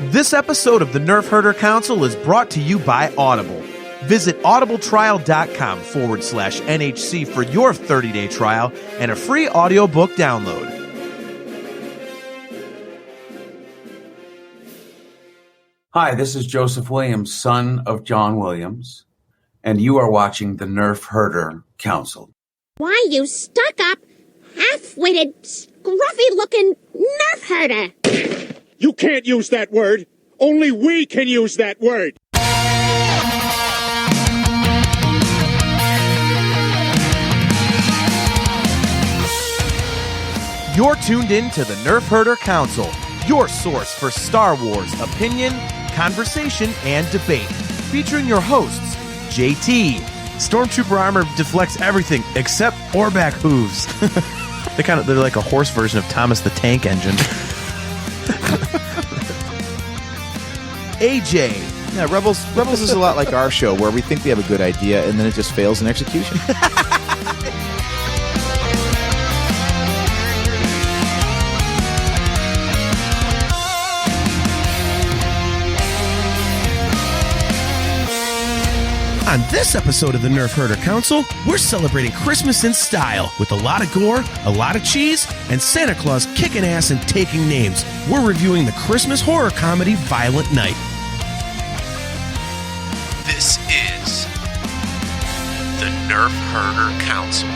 This episode of the Nerf Herder Council is brought to you by Audible. Visit audibletrial.com/NHC for your 30-day trial and a free audiobook download. Hi, this is Joseph Williams, son of John Williams, and you are watching the Nerf Herder Council. Why, you stuck-up, half-witted, scruffy-looking Nerf herder! You can't use that word. Only we can use that word. You're tuned in to the Nerf Herder Council, your source for Star Wars opinion, conversation, and debate. Featuring your hosts, JT. Stormtrooper armor deflects everything except Orback hooves. They're like a horse version of Thomas the Tank Engine. AJ. Yeah, Rebels is a lot like our show, where we think we have a good idea and then it just fails in execution. On this episode of the Nerf Herder Council, we're celebrating Christmas in style with a lot of gore, a lot of cheese, and Santa Claus kicking ass and taking names. We're reviewing the Christmas horror comedy Violent Night. This is the Nerf Herder Council.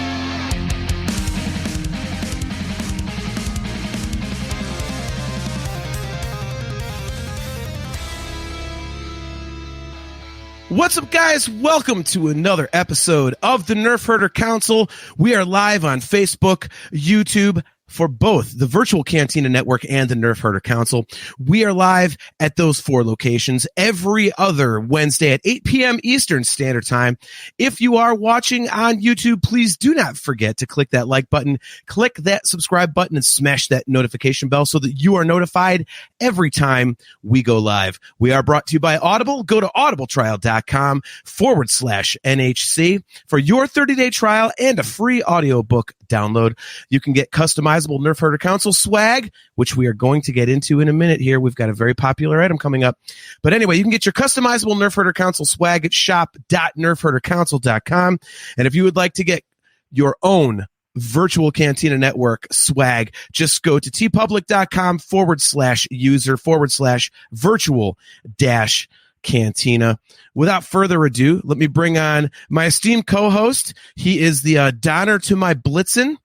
What's up, guys? Welcome to another episode of the Nerf Herder Council. We are live on Facebook, YouTube, for both the Virtual Cantina Network and the Nerf Herder Council. We are live at those four locations every other Wednesday at 8 p.m. Eastern Standard Time. If you are watching on YouTube, please do not forget to click that like button, click that subscribe button, and smash that notification bell so that you are notified every time we go live. We are brought to you by Audible. Go to audibletrial.com/NHC for your 30-day trial and a free audiobook download. You can get customizable Nerf Herder Council swag, which we are going to get into in a minute here. We've got a very popular item coming up. But anyway, you can get your customizable Nerf Herder Council swag at shop.nerfherdercouncil.com. And if you would like to get your own Virtual Cantina Network swag, just go to tpublic.com/user/virtual-cantina. Without further ado, let me bring on my esteemed co-host. He is the Donner to my Blitzen.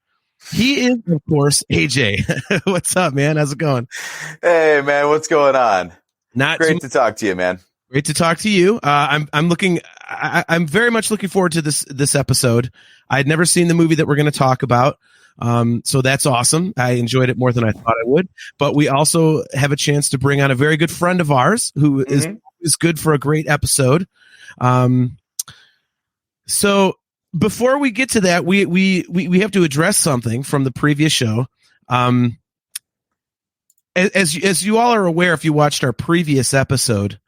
He is, of course, AJ. What's up, man? How's it going? Hey, man. What's going on? Not great to talk to you, man. Great to talk to you. I'm very much looking forward to this episode. I had never seen the movie that we're going to talk about. So that's awesome. I enjoyed it more than I thought I would. But we also have a chance to bring on a very good friend of ours who is good for a great episode. So before we get to that, we have to address something from the previous show. As you all are aware, if you watched our previous episode,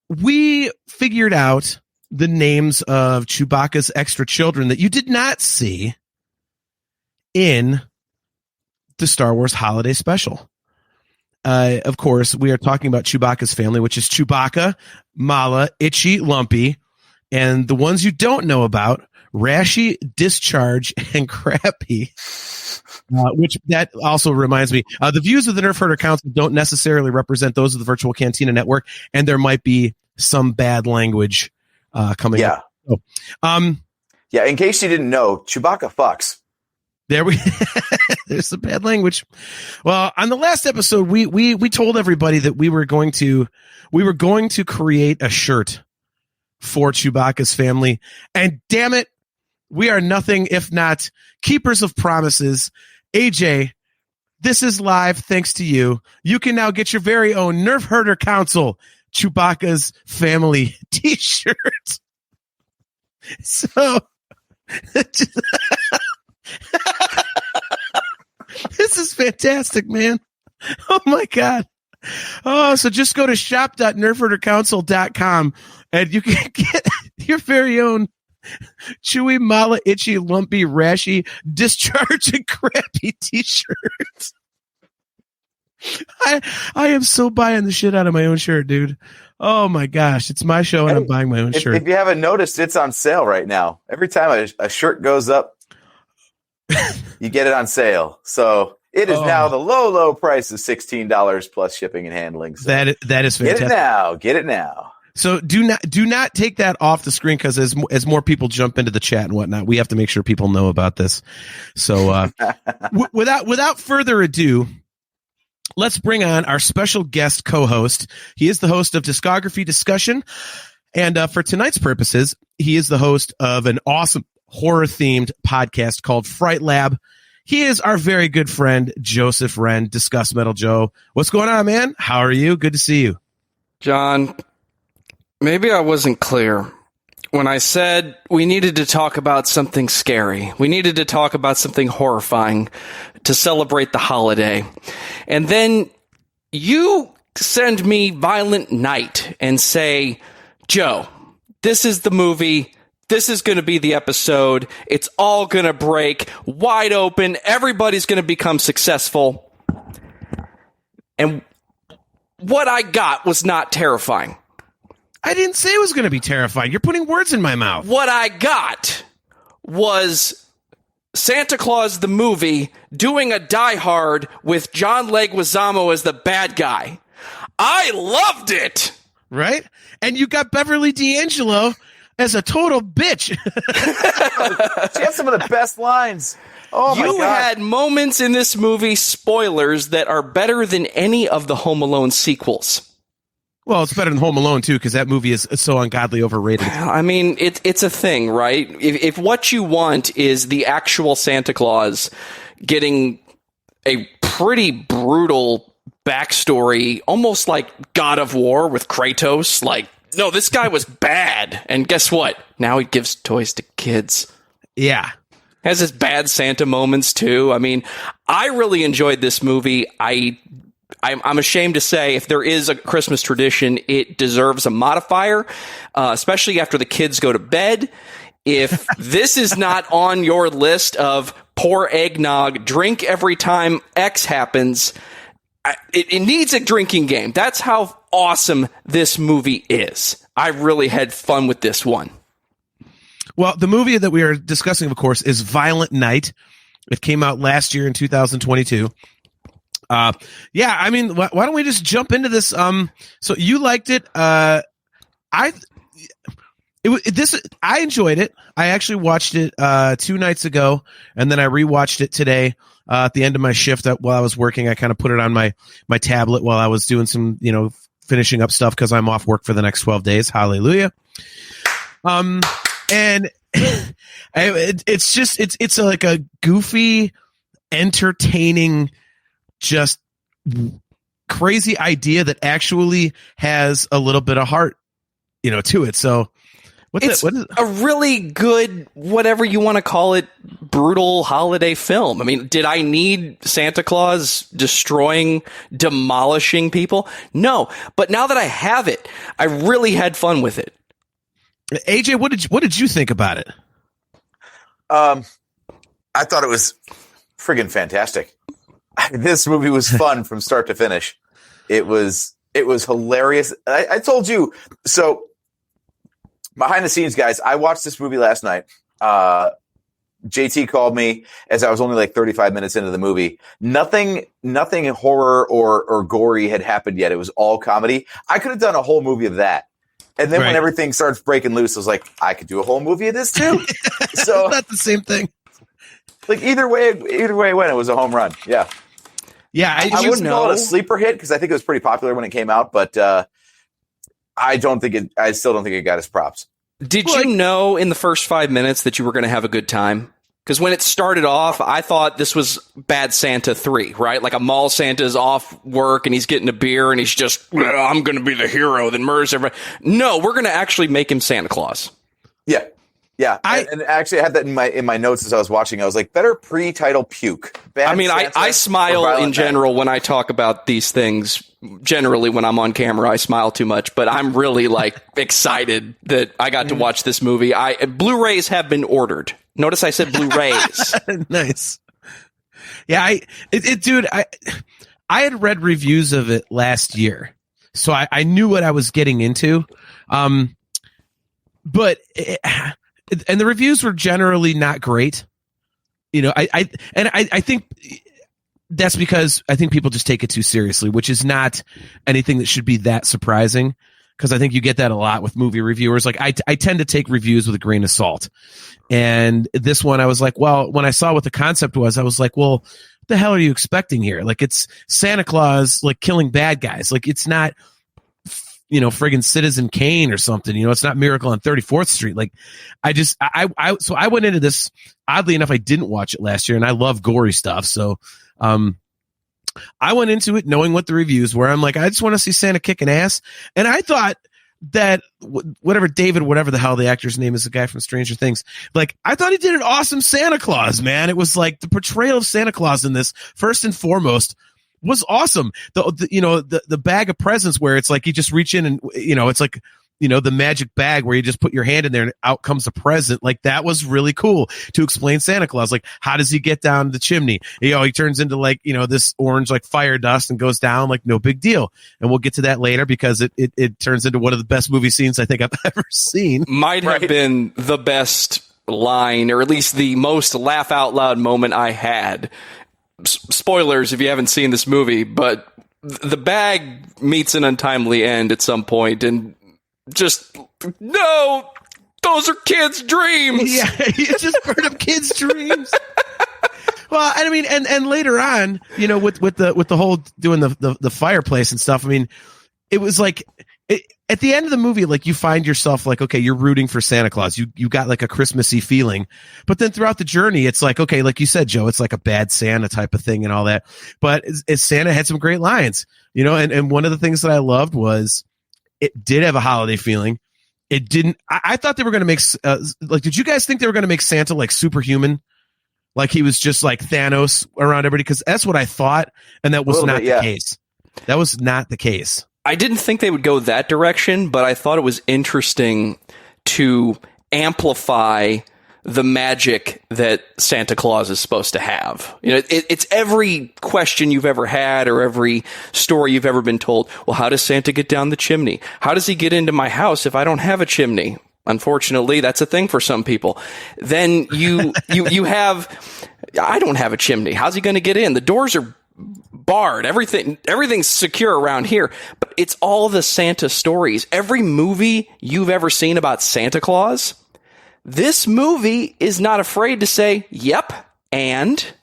we figured out the names of Chewbacca's extra children that you did not see in the Star Wars Holiday Special. Of course, we are talking about Chewbacca's family, which is Chewbacca, Mala, Itchy, Lumpy, and the ones you don't know about, Rashy, Discharge, and Crappy. Which that also reminds me, the views of the Nerf Herder Council don't necessarily represent those of the Virtual Cantina Network, and there might be some bad language coming up. So, yeah, in case you didn't know, Chewbacca fucks. There's some bad language. Well, on the last episode, we told everybody that we were going to create a shirt for Chewbacca's family, and damn it, we are nothing if not keepers of promises. AJ, this is live thanks to you. You can now get your very own Nerf Herder Council Chewbacca's family t-shirt. So this is fantastic, man. Oh my God. Oh, so just go to shop.nerfherdercouncil.com and you can get your very own Chewy, Mala, Itchy, Lumpy, Rashy, Discharge, and Crappy t-shirts. I am so buying the shit out of my own shirt, dude. Oh my gosh, it's my show and I'm buying my own shirt. If you haven't noticed, it's on sale right now. Every time a shirt goes up, you get it on sale. So it is now the low price of $16 plus shipping and handling. So that is fantastic. Get it now. So do not take that off the screen, because as more people jump into the chat and whatnot, we have to make sure people know about this. So without further ado, let's bring on our special guest co-host. He is the host of Discography Discussion, and for tonight's purposes, he is the host of an awesome horror-themed podcast called Fright Lab. He is our very good friend, Joseph Wren, Discuss Metal Joe. What's going on, man? How are you? Good to see you. John, maybe I wasn't clear when I said we needed to talk about something scary. We needed to talk about something horrifying to celebrate the holiday. And then you send me Violent Night and say, Joe, this is the movie. This is going to be the episode. It's all going to break wide open. Everybody's going to become successful. And what I got was not terrifying. I didn't say it was going to be terrifying. You're putting words in my mouth. What I got was Santa Claus the movie doing a Die Hard with John Leguizamo as the bad guy. I loved it. Right? And you got Beverly D'Angelo as a total bitch. She had some of the best lines. Oh my God. You had moments in this movie, spoilers, that are better than any of the Home Alone sequels. Well, it's better than Home Alone, too, because that movie is so ungodly overrated. I mean, it's a thing, right? If what you want is the actual Santa Claus getting a pretty brutal backstory, almost like God of War with Kratos, like, no, this guy was bad. And guess what? Now he gives toys to kids. Yeah. Has his bad Santa moments, too. I mean, I really enjoyed this movie. I'm ashamed to say, if there is a Christmas tradition, it deserves a modifier, especially after the kids go to bed. If this is not on your list of pour eggnog, drink every time X happens, it needs a drinking game. That's how awesome this movie is. I really had fun with this one. Well, the movie that we are discussing, of course, is Violent Night. It came out last year in 2022. Yeah, I mean, why don't we just jump into this? So you liked it. I enjoyed it. I actually watched it 2 nights ago, and then I rewatched it today at the end of my shift. While I was working, I kind of put it on my tablet while I was doing some, finishing up stuff because I'm off work for the next 12 days. Hallelujah. And it's like a goofy, entertaining, just crazy idea that actually has a little bit of heart, to it. So what is a really good, whatever you want to call it, brutal holiday film. I mean, did I need Santa Claus demolishing people? No. But now that I have it, I really had fun with it. AJ, what did you think about it? I thought it was friggin' fantastic. This movie was fun from start to finish. It was hilarious. I told you. So behind the scenes, guys, I watched this movie last night. JT called me as I was only like 35 minutes into the movie. Nothing horror or gory had happened yet. It was all comedy. I could have done a whole movie of that. And then when everything starts breaking loose, I was like, I could do a whole movie of this too. So not the same thing. Like either way it went, it was a home run. Yeah. Yeah. I wouldn't call it a sleeper hit because I think it was pretty popular when it came out, but I still don't think it got its props. Did you know in the first 5 minutes that you were going to have a good time? Because when it started off, I thought this was Bad Santa 3, right? Like a mall Santa is off work and he's getting a beer and he's just, I'm going to be the hero that murders everybody. No, we're going to actually make him Santa Claus. Yeah. Yeah. And actually I had that in my notes as I was watching. I was like, better pre-title puke. I smile in general when I talk about these things. Generally, when I'm on camera, I smile too much, but I'm really excited that I got to watch this movie. Blu-rays have been ordered. Notice I said Blu-rays. Nice. Yeah, dude, I had read reviews of it last year, so I knew what I was getting into. And the reviews were generally not great. I think that's because I think people just take it too seriously, which is not anything that should be that surprising. Because I think you get that a lot with movie reviewers. Like I tend to take reviews with a grain of salt. And this one, I was like, well, when I saw what the concept was, I was like, well, what the hell are you expecting here? Like, it's Santa Claus, like, killing bad guys. Like, it's not, friggin' Citizen Kane or something. It's not Miracle on 34th Street. Like, so I went into this. Oddly enough, I didn't watch it last year, and I love gory stuff. So, I went into it knowing what the reviews were. I'm like, I just want to see Santa kicking ass. And I thought that whatever the hell the actor's name is, the guy from Stranger Things, like, I thought he did an awesome Santa Claus, man. It was like the portrayal of Santa Claus in this, first and foremost, was awesome. The bag of presents where it's like you just reach in and, it's like, the magic bag where you just put your hand in there and out comes a present. Like, that was really cool to explain Santa Claus. Like, how does he get down the chimney? He turns into like, this orange, like, fire dust and goes down, like, no big deal. And we'll get to that later because it turns into one of the best movie scenes I think I've ever seen. Might have been the best line, or at least the most laugh out loud moment I had. Spoilers if you haven't seen this movie, but the bag meets an untimely end at some point, and just, no, those are kids' dreams. Yeah, you just burned up kids' dreams. Well, I mean, and later on, with the whole doing the fireplace and stuff. I mean, it was like at the end of the movie, like, you find yourself like, okay, you're rooting for Santa Claus. You got like a Christmassy feeling, but then throughout the journey, it's like, okay, like you said, Joe, it's like a bad Santa type of thing and all that. But Santa had some great lines, and one of the things that I loved was, it did have a holiday feeling. It didn't. I thought they were going to make did you guys think they were going to make Santa like superhuman? Like, he was just like Thanos around everybody? Because that's what I thought. And that was not the case. That was not the case. I didn't think they would go that direction, but I thought it was interesting to amplify the magic that Santa Claus is supposed to have. It's every question you've ever had or every story you've ever been told. Well, how does Santa get down the chimney? How does he get into my house if I don't have a chimney? Unfortunately, that's a thing for some people. Then you have, I don't have a chimney. How's he going to get in? The doors are barred. Everything's secure around here. But it's all the Santa stories. Every movie you've ever seen about Santa Claus, this movie is not afraid to say, yep, and.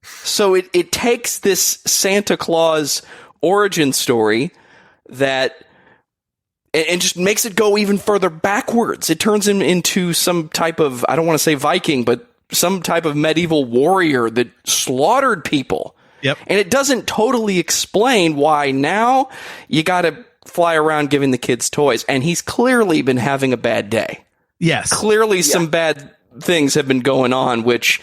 So it takes this Santa Claus origin story and just makes it go even further backwards. It turns him into some type of, I don't want to say Viking, but some type of medieval warrior that slaughtered people. Yep. And it doesn't totally explain why now you got to fly around giving the kids toys. And he's clearly been having a bad day. Yes. Clearly some bad things have been going on, which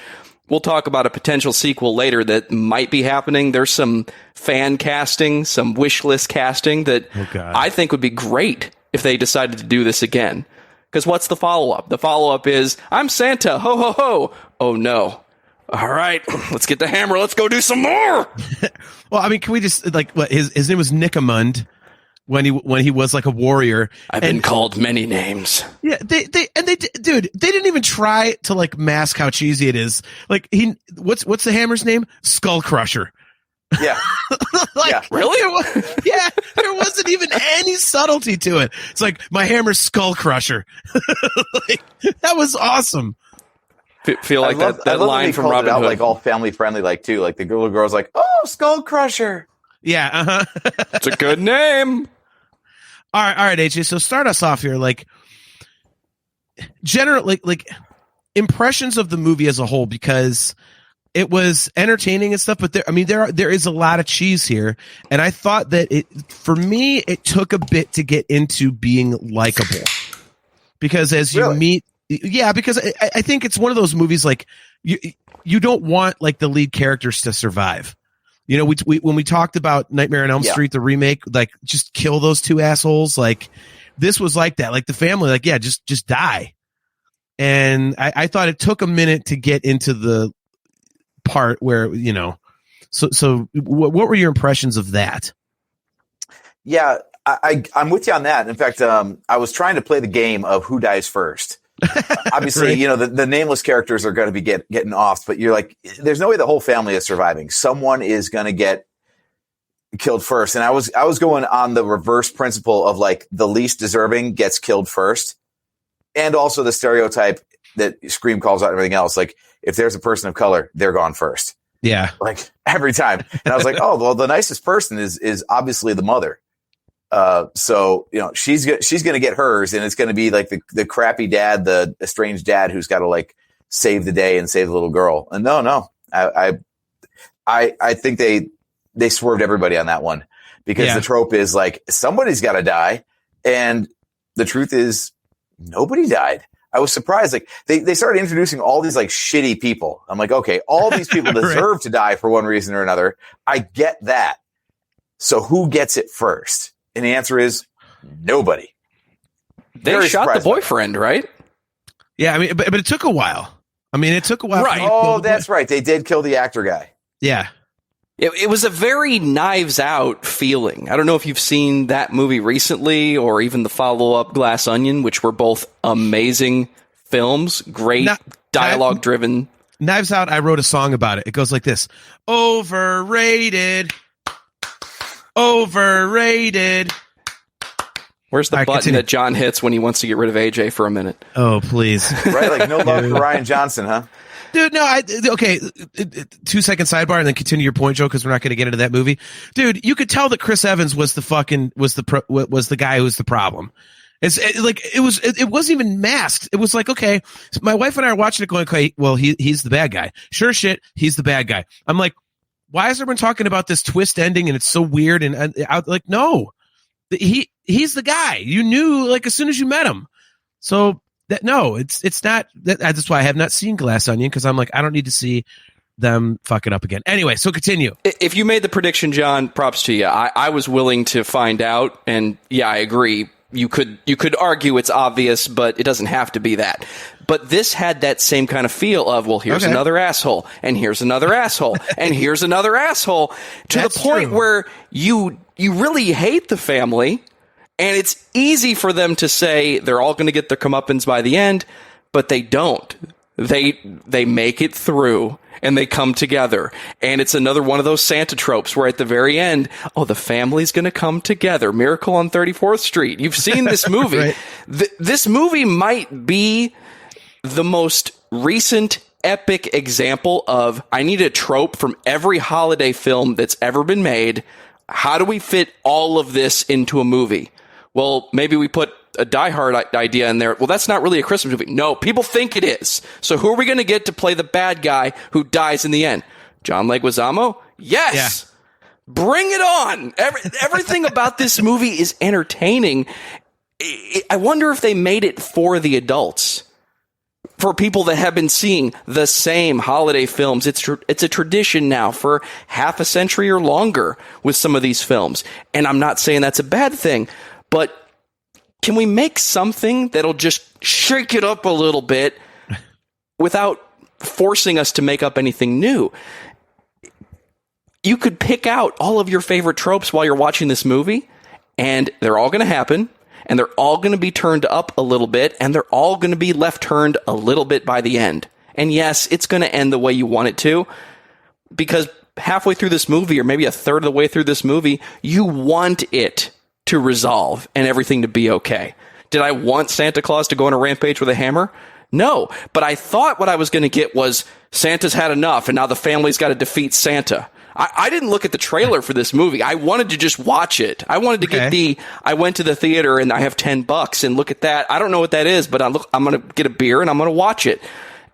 we'll talk about a potential sequel later that might be happening. There's some fan casting, some wish list casting that I think would be great if they decided to do this again. Because what's the follow-up? The follow-up is, I'm Santa, ho, ho, ho. Oh, no. All right, let's get the hammer. Let's go do some more. Well, I mean, can we just, like, what, his name was Nicomund when he was like a warrior. I've been called many names. Yeah, they didn't even try to like mask how cheesy it is. Like, what's the hammer's name? Skull Crusher. Yeah. Really? There wasn't even any subtlety to it. It's like, my hammer's Skull Crusher. Like, that was awesome. Feel like that line from Robin Hood, like all family friendly, like too. Like the little girl's like, "Oh, Skull Crusher." Yeah, It's a good name. All right, AJ. So start us off here. Like, generally, like impressions of the movie as a whole, because it was entertaining and stuff. But there is a lot of cheese here, and I thought that for me, it took a bit to get into being likable, because as you meet. Yeah, because I think it's one of those movies like you don't want like the lead characters to survive. When we talked about Nightmare on Elm Street, the remake, like just kill those two assholes. Like this was like that. Like the family, like just die. And I thought it took a minute to get into the part where So what were your impressions of that? Yeah, I'm with you on that. In fact, I was trying to play the game of who dies first. Obviously, Right. you know, the nameless characters are going to be getting off, but you're like, there's no way the whole family is surviving. Someone is going to get killed first. And I was going on the reverse principle of like the least deserving gets killed first. And also the stereotype that Scream calls out and everything else. Like if there's a person of color, they're gone first. Yeah. Like every time. And I was like, oh, well, the nicest person is obviously the mother. So, you know, she's going to get hers, and it's going to be like the crappy dad, the estranged dad who's got to like save the day and save the little girl. And no, I think they swerved everybody on that one, because the trope is like somebody's got to die. And the truth is nobody died. I was surprised. Like they started introducing all these like shitty people. I'm like, okay, all these people deserve to die for one reason or another. I get that. So who gets it first? And the answer is nobody. They shot the boyfriend, right? Yeah, I mean, but it took a while. I mean, it took a while. Right. Oh, that's right. They did kill the actor guy. Yeah. It was a very Knives Out feeling. I don't know if you've seen that movie recently, or even the follow-up Glass Onion, which were both amazing films. Great dialogue-driven. Knives Out, I wrote a song about it. It goes like this. Overrated. Overrated. Where's the button that John hits when he wants to get rid of AJ for a minute? Oh, please. Right? Like no love for Ryan Johnson, huh? Dude, no, okay. 2 second sidebar and then continue your point, Joe, because we're not going to get into that movie. Dude, you could tell that Chris Evans was the guy who was the problem. It wasn't even masked. It was like, okay, so my wife and I are watching it going, okay, well, he's the bad guy. Sure shit, he's the bad guy. I'm like, why is everyone talking about this twist ending and it's so weird? And like, no, he's the guy. You knew like as soon as you met him. So it's not. That's why I have not seen Glass Onion, because I'm like, I don't need to see them fuck it up again. Anyway, so continue. If you made the prediction, John, props to you. I was willing to find out, and yeah, I agree. You could argue it's obvious, but it doesn't have to be that. But this had that same kind of feel of, well, here's another asshole, and here's another asshole, and here's another asshole, to the point where you really hate the family, and it's easy for them to say they're all going to get their comeuppance by the end, but they don't. They make it through, and they come together. And it's another one of those Santa tropes where at the very end, oh, the family's going to come together. Miracle on 34th Street. You've seen this movie. Right. This movie might be the most recent epic example of, I need a trope from every holiday film that's ever been made. How do we fit all of this into a movie? Well, maybe we put a Die Hard idea in there. Well, that's not really a Christmas movie. No, people think it is. So who are we going to get to play the bad guy who dies in the end? John Leguizamo? Yes! Yeah. Bring it on! Everything about this movie is entertaining. I wonder if they made it for the adults. For people that have been seeing the same holiday films. It's a tradition now for half a century or longer with some of these films. And I'm not saying that's a bad thing, but can we make something that'll just shake it up a little bit without forcing us to make up anything new? You could pick out all of your favorite tropes while you're watching this movie, and they're all going to happen, and they're all going to be turned up a little bit, and they're all going to be left turned a little bit by the end. And yes, it's going to end the way you want it to, because halfway through this movie, or maybe a third of the way through this movie, you want it to resolve and everything to be okay. Did I want Santa Claus to go on a rampage with a hammer? No, but I thought what I was going to get was Santa's had enough and now the family's got to defeat Santa. I didn't look at the trailer for this movie. I wanted to just watch it. I wanted to I went to the theater and I have $10 and look at that. I don't know what that is, but I'm going to get a beer and I'm going to watch it.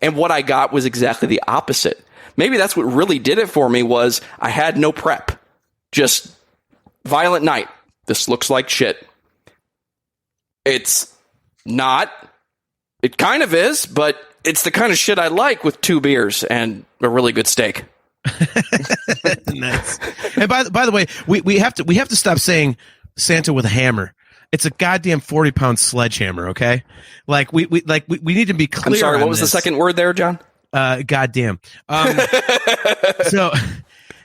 And what I got was exactly the opposite. Maybe that's what really did it for me, was I had no prep. Just violent night. This looks like shit. It's not. It kind of is, but it's the kind of shit I like with 2 beers and a really good steak. Nice. And by the way, we have to stop saying Santa with a hammer. It's a goddamn 40-pound sledgehammer. Okay, like we need to be clear. I'm sorry. What was the second word there, John? Goddamn. So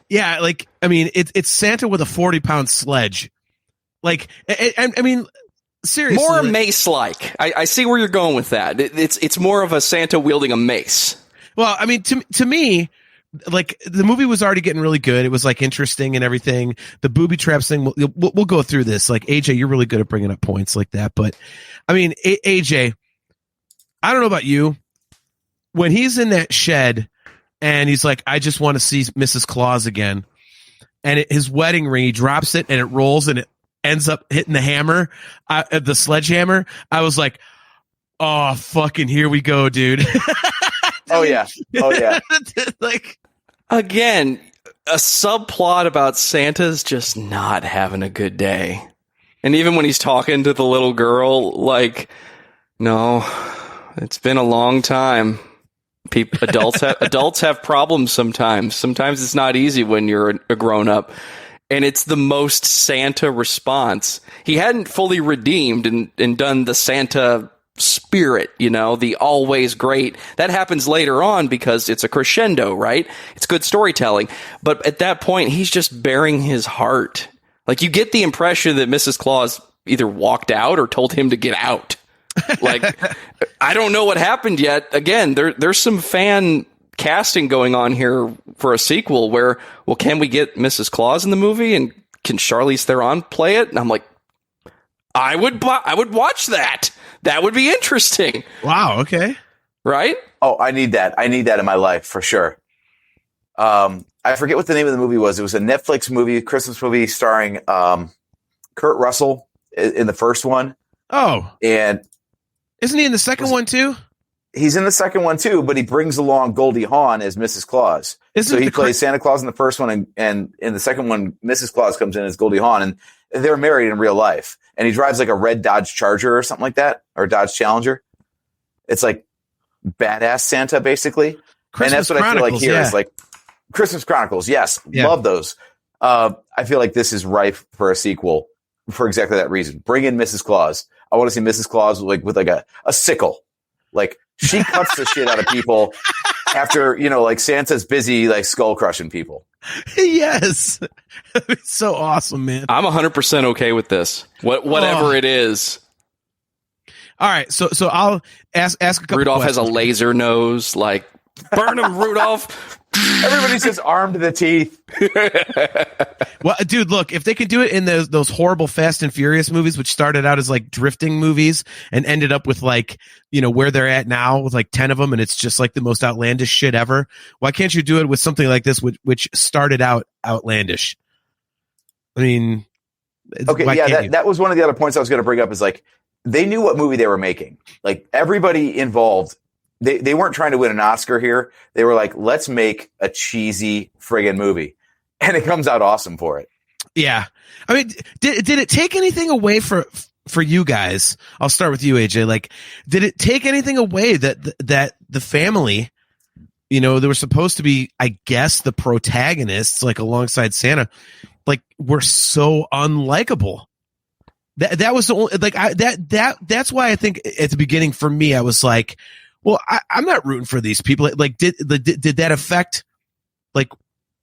Yeah, like, I mean, it's Santa with a 40-pound sledge. Like, I mean, seriously. More mace-like. I see where you're going with that. It's more of a Santa wielding a mace. Well, I mean, to me, like, the movie was already getting really good. It was, like, interesting and everything. The booby traps thing, we'll go through this. Like, AJ, you're really good at bringing up points like that. But, I mean, AJ, I don't know about you. When he's in that shed and he's like, I just want to see Mrs. Claus again. And his wedding ring, he drops it and it rolls and it ends up hitting the hammer, the sledgehammer. I was like, oh, fucking here we go, dude. Oh, yeah. Like, again, a subplot about Santa's just not having a good day. And even when he's talking to the little girl, like, no, it's been a long time. Adults have problems sometimes. Sometimes it's not easy when you're a grown up. And it's the most Santa response. He hadn't fully redeemed and done the Santa spirit, the always great. That happens later on because it's a crescendo, right? It's good storytelling. But at that point, he's just bearing his heart. Like, you get the impression that Mrs. Claus either walked out or told him to get out. Like, I don't know what happened yet. Again, there's some fan casting going on here for a sequel where, well, can we get Mrs. Claus in the movie and can Charlize Theron play it? And I'm like, I would watch that. That would be interesting. Wow. Okay. Right? Oh, I need that. I need that in my life for sure. I forget what the name of the movie was. It was a Netflix movie, Christmas movie starring Kurt Russell in the first one. Oh. And isn't he in the second one too? He's in the second one too, but he brings along Goldie Hawn as Mrs. Claus. So he plays Santa Claus in the first one, and in the second one, Mrs. Claus comes in as Goldie Hawn, and they're married in real life. And he drives like a red Dodge Charger or something like that, or Dodge Challenger. It's like badass Santa, basically. Christmas and that's what Chronicles, I feel like here is like Christmas Chronicles. Yes, love those. I feel like this is ripe for a sequel for exactly that reason. Bring in Mrs. Claus. I want to see Mrs. Claus with a sickle. Like, she cuts the shit out of people after, like, Santa's busy, like, skull crushing people. Yes. It's so awesome, man. I'm 100% okay with this. Whatever it is. All right. So I'll ask a couple Rudolph questions. has a laser nose. Like, burn him, Rudolph. Everybody's just armed to the teeth. Well, dude, look, if they could do it in those horrible Fast and Furious movies, which started out as like drifting movies and ended up with like, where they're at now with like 10 of them. And it's just like the most outlandish shit ever. Why can't you do it with something like this, which started out outlandish? I mean, okay. Yeah. That was one of the other points I was going to bring up is like, they knew what movie they were making. Like, everybody involved, they weren't trying to win an Oscar here. They were like, let's make a cheesy friggin' movie. And it comes out awesome for it. Yeah. I mean, did it take anything away for you guys? I'll start with you, AJ. Like, did it take anything away that the family, they were supposed to be, I guess, the protagonists, like, alongside Santa, like, were so unlikable? That was the only, like, that's why I think at the beginning for me, I was like, well, I'm not rooting for these people. Like, did that affect, like,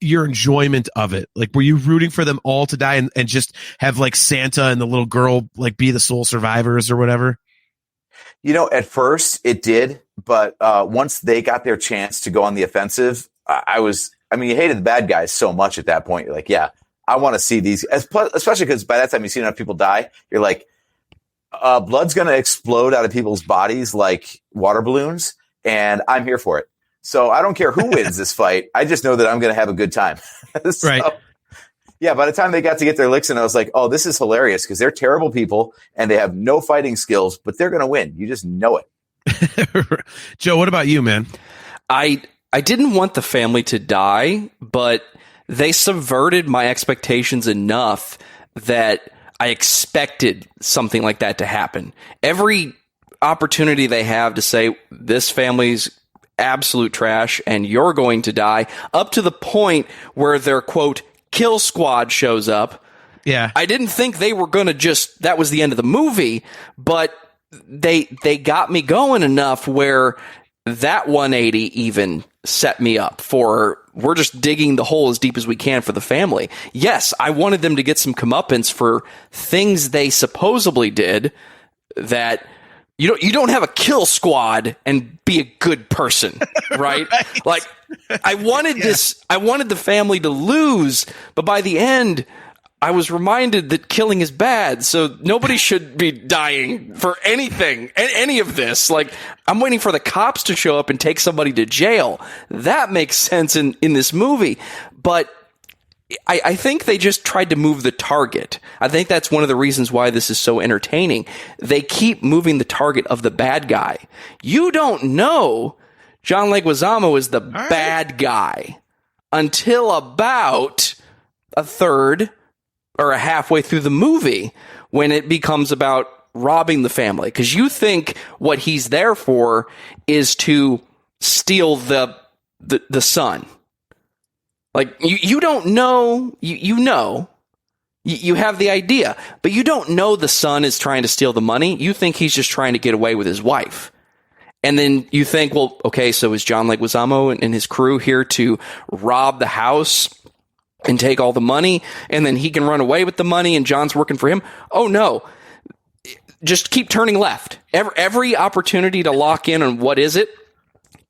your enjoyment of it? Like, were you rooting for them all to die and just have, like, Santa and the little girl, like, be the sole survivors or whatever? At first it did, but once they got their chance to go on the offensive, you hated the bad guys so much at that point. You're like, yeah, I want to see these, especially because by that time you've seen enough people die. You're like, blood's going to explode out of people's bodies like water balloons, and I'm here for it. So I don't care who wins this fight. I just know that I'm going to have a good time. So, right. Yeah, by the time they got to get their licks in, I was like, oh, this is hilarious because they're terrible people and they have no fighting skills, but they're going to win. You just know it. Joe, what about you, man? I didn't want the family to die, but they subverted my expectations enough that I expected something like that to happen. Every opportunity they have to say this family's absolute trash and you're going to die, up to the point where their quote kill squad shows up. Yeah. I didn't think they were going to that was the end of the movie, but they got me going enough where that 180 even set me up for, we're just digging the hole as deep as we can for the family. Yes, I wanted them to get some comeuppance for things they supposedly did that you don't have a kill squad and be a good person, right? Right. Like, I wanted I wanted the family to lose, but by the end, I was reminded that killing is bad, so nobody should be dying for anything, any of this. Like, I'm waiting for the cops to show up and take somebody to jail. That makes sense in this movie, but I think they just tried to move the target. I think that's one of the reasons why this is so entertaining. They keep moving the target of the bad guy. You don't know John Leguizamo is the bad guy until about a third or a halfway through the movie when it becomes about robbing the family. Because you think what he's there for is to steal the son. Like, you don't know, you have the idea, but you don't know the son is trying to steal the money. You think he's just trying to get away with his wife. And then you think, well, okay, so is John Leguizamo and his crew here to rob the house and take all the money, and then he can run away with the money and John's working for him? Oh, no. Just keep turning left. Every opportunity to lock in on what is it,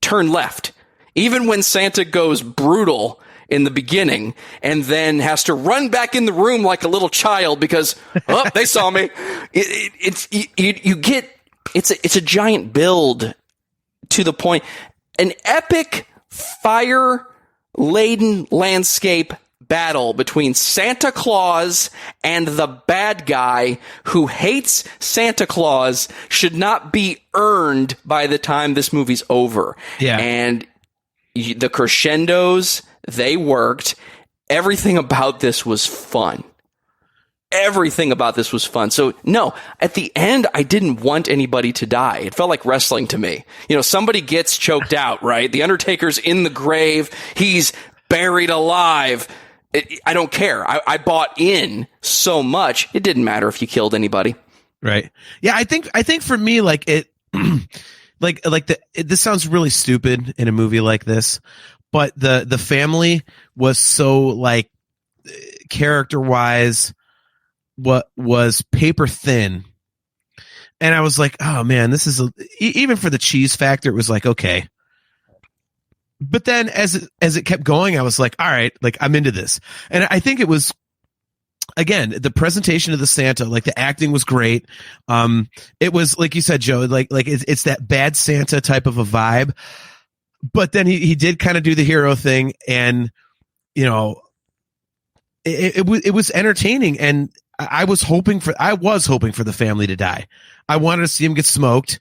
turn left. Even when Santa goes brutal in the beginning and then has to run back in the room like a little child because, oh, they saw me. It's a giant build to the point, an epic fire-laden landscape battle between Santa Claus and the bad guy who hates Santa Claus should not be earned by the time this movie's over. Yeah. And the crescendos, they worked. Everything about this was fun. Everything about this was fun. So, no, at the end, I didn't want anybody to die. It felt like wrestling to me. Somebody gets choked out, right? The Undertaker's in the grave. He's buried alive. I don't care. I bought in so much. It didn't matter if you killed anybody. Right. Yeah, I think for me, like, it, this sounds really stupid in a movie like this, but the family was so, like, character-wise, what was paper thin. And I was like, oh man, this is even for the cheese factor, it was like, okay. But then as it kept going, I was like, all right, like, I'm into this. And I think it was, again, the presentation of the Santa, like, the acting was great. It was, like you said, Joe, like it's that bad Santa type of a vibe. But then he did kind of do the hero thing, and it was entertaining, and I was hoping for the family to die. I wanted to see him get smoked.